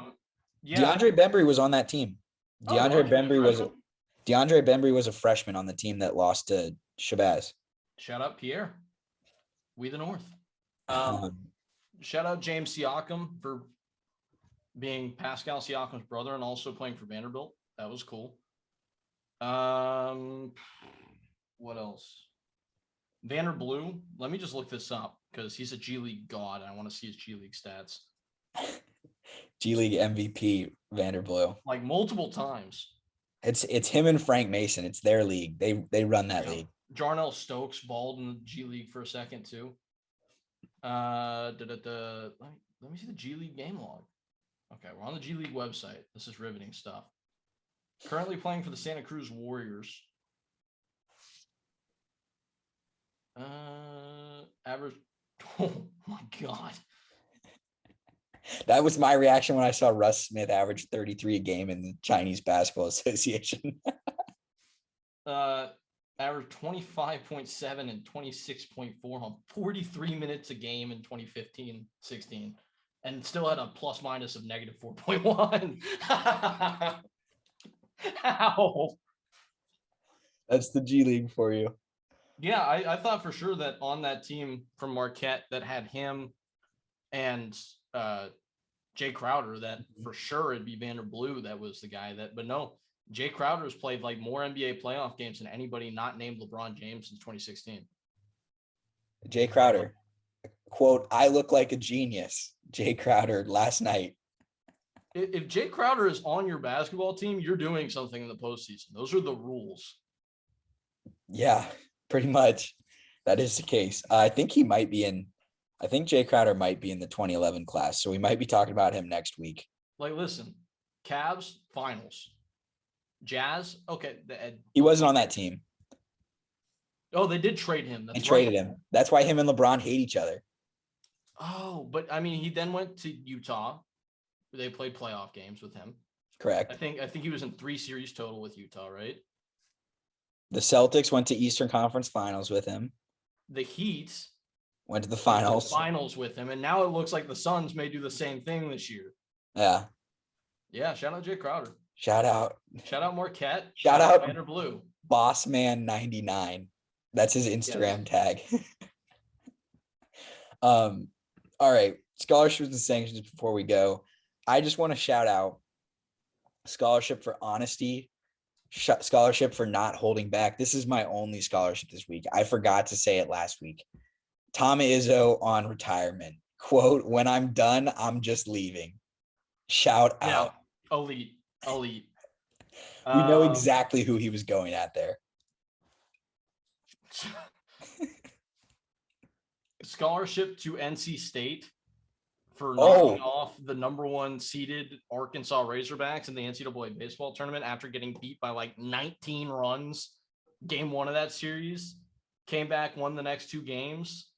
DeAndre Bembry was on that team. DeAndre Bembry was a freshman on the team that lost to Shabazz. Shout out Pierre. We the North. Shout out James Siakam for being Pascal Siakam's brother and also playing for Vanderbilt. That was cool. What else? Vanderblue. Let me just look this up because he's a G League god. And I want to see his G League stats. G League MVP Vanderblue. Like multiple times. It's him and Frank Mason. It's their league. They run that league. Jarnell Stokes balled in the G League for a second too. Let me see the G League game log. Okay, we're on the G League website. This is riveting stuff. Currently playing for the Santa Cruz Warriors. Average. Oh my God. That was my reaction when I saw Russ Smith average 33 a game in the Chinese Basketball Association. Averaged 25.7 and 26.4 on 43 minutes a game in 2015-16, and still had a plus minus of negative 4.1. How? That's the G League for you. Yeah, I thought for sure that on that team from Marquette that had him and Jay Crowder, that for sure it'd be Vanderblue that was the guy that, but no, Jay Crowder has played like more NBA playoff games than anybody not named LeBron James since 2016. Jay Crowder, quote, "I look like a genius." Jay Crowder last night. If Jay Crowder is on your basketball team, you're doing something in the postseason. Those are the rules. Yeah, pretty much. That is the case. I think Jay Crowder might be in the 2011 class, so we might be talking about him next week. Like, listen, Cavs finals, Jazz. Okay, he wasn't on that team. Oh, they did trade him. They traded him. That's why him and LeBron hate each other. Oh, but I mean, he then went to Utah. They played playoff games with him. Correct. I think he was in 3 series total with Utah, right? The Celtics went to Eastern Conference Finals with him. The Heat went to the finals. With him, and now it looks like the Suns may do the same thing this year. Yeah. Yeah, shout out Jay Crowder. Shout out Marquette. Shout out Vanderblue. Bossman99. That's his Instagram tag. All right. Scholarships and sanctions before we go. I just want to shout out scholarship for honesty, scholarship for not holding back. This is my only scholarship this week. I forgot to say it last week. Tom Izzo on retirement. Quote, "When I'm done, I'm just leaving." Shout out. Elite. We know exactly who he was going at there. Scholarship to NC State for knocking off the number 1 seeded Arkansas Razorbacks in the NCAA baseball tournament after getting beat by like 19 runs. Game 1 of that series. Came back, won the next 2 games.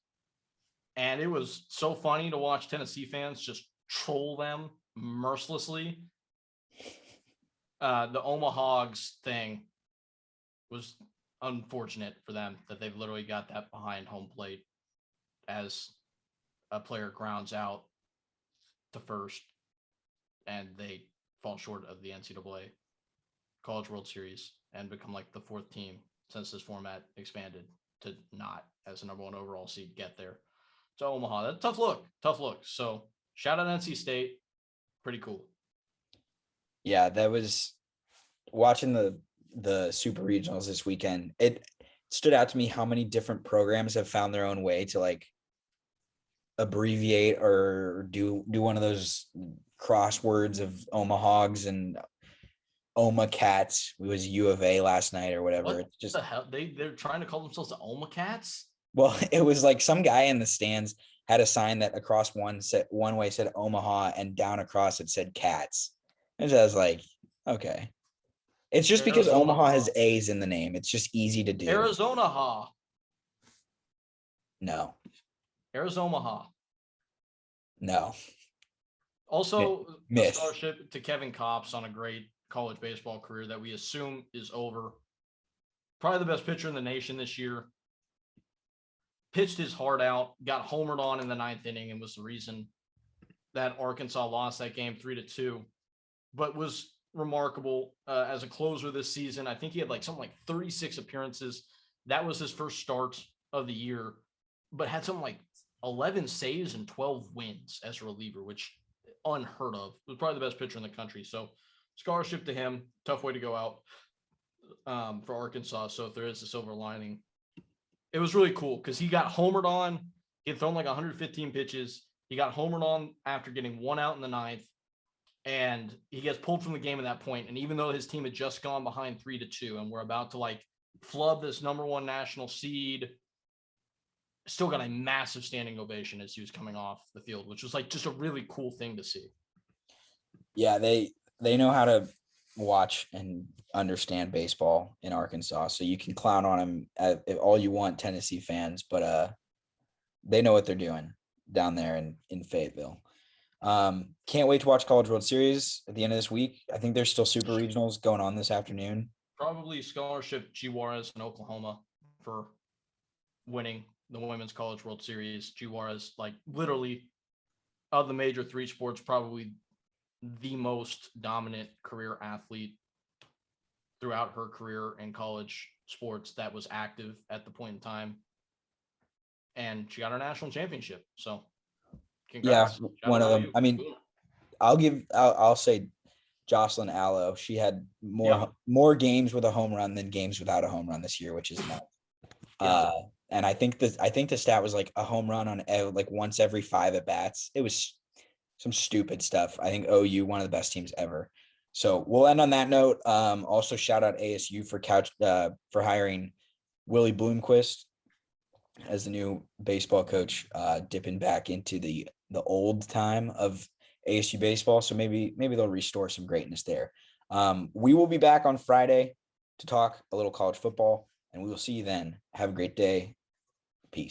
And it was so funny to watch Tennessee fans just troll them mercilessly. the Omaha's thing was unfortunate for them that they've literally got that behind home plate as a player grounds out to first and they fall short of the NCAA College World Series and become like the fourth team since this format expanded to not as the number one overall seed get there. So Omaha, that's tough look. So shout out NC State. Pretty cool. Yeah, that was watching the super regionals this weekend. It stood out to me how many different programs have found their own way to like abbreviate or do one of those crosswords of Omahogs and Oma Cats. It was U of A last night or whatever. What it's just the hell? They're trying to call themselves the Oma Cats? Well, it was like some guy in the stands had a sign that across one way said Omaha and down across it said Cats. And so I was like, okay. It's just because Arizona Omaha has Ha. A's in the name. It's just easy to do. Arizona Ha. No. Arizona Ha. No. Also, a Miss. scholarship to Kevin Kopps on a great college baseball career that we assume is over. Probably the best pitcher in the nation this year. Pitched his heart out, got homered on in the ninth inning, and was the reason that Arkansas lost that game 3-2. But was remarkable as a closer this season. I think he had like something like 36 appearances. That was his first start of the year, but had something like 11 saves and 12 wins as a reliever, which unheard of. Was probably the best pitcher in the country. So scholarship to him. Tough way to go out for Arkansas. So if there is a silver lining, it was really cool because he got homered on. He had thrown like 115 pitches. He got homered on after getting one out in the ninth. And he gets pulled from the game at that point. And even though his team had just gone behind 3-2 and we're about to like flub this number one national seed, still got a massive standing ovation as he was coming off the field, which was like just a really cool thing to see. Yeah, they know how to watch and understand baseball in Arkansas. So you can clown on them all you want, Tennessee fans, but they know what they're doing down there in Fayetteville. Can't wait to watch College World Series at the end of this week. I think there's still super regionals going on this afternoon. Probably scholarship G. Juarez in Oklahoma for winning the Women's College World Series. G. Juarez, like literally of the major three sports, probably the most dominant career athlete throughout her career in college sports that was active at the point in time. And she got her national championship. So congrats. Yeah, one of them. I mean, I'll say Jocelyn Allo. She had more games with a home run than games without a home run this year, which is nuts. And I think the stat was like a home run on like once every 5 at bats. It was some stupid stuff. I think OU, one of the best teams ever. So we'll end on that note. Also shout out ASU for hiring Willie Bloomquist as the new baseball coach, dipping back into the old time of ASU baseball. So maybe they'll restore some greatness there. We will be back on Friday to talk a little college football, and we will see you then. Have a great day.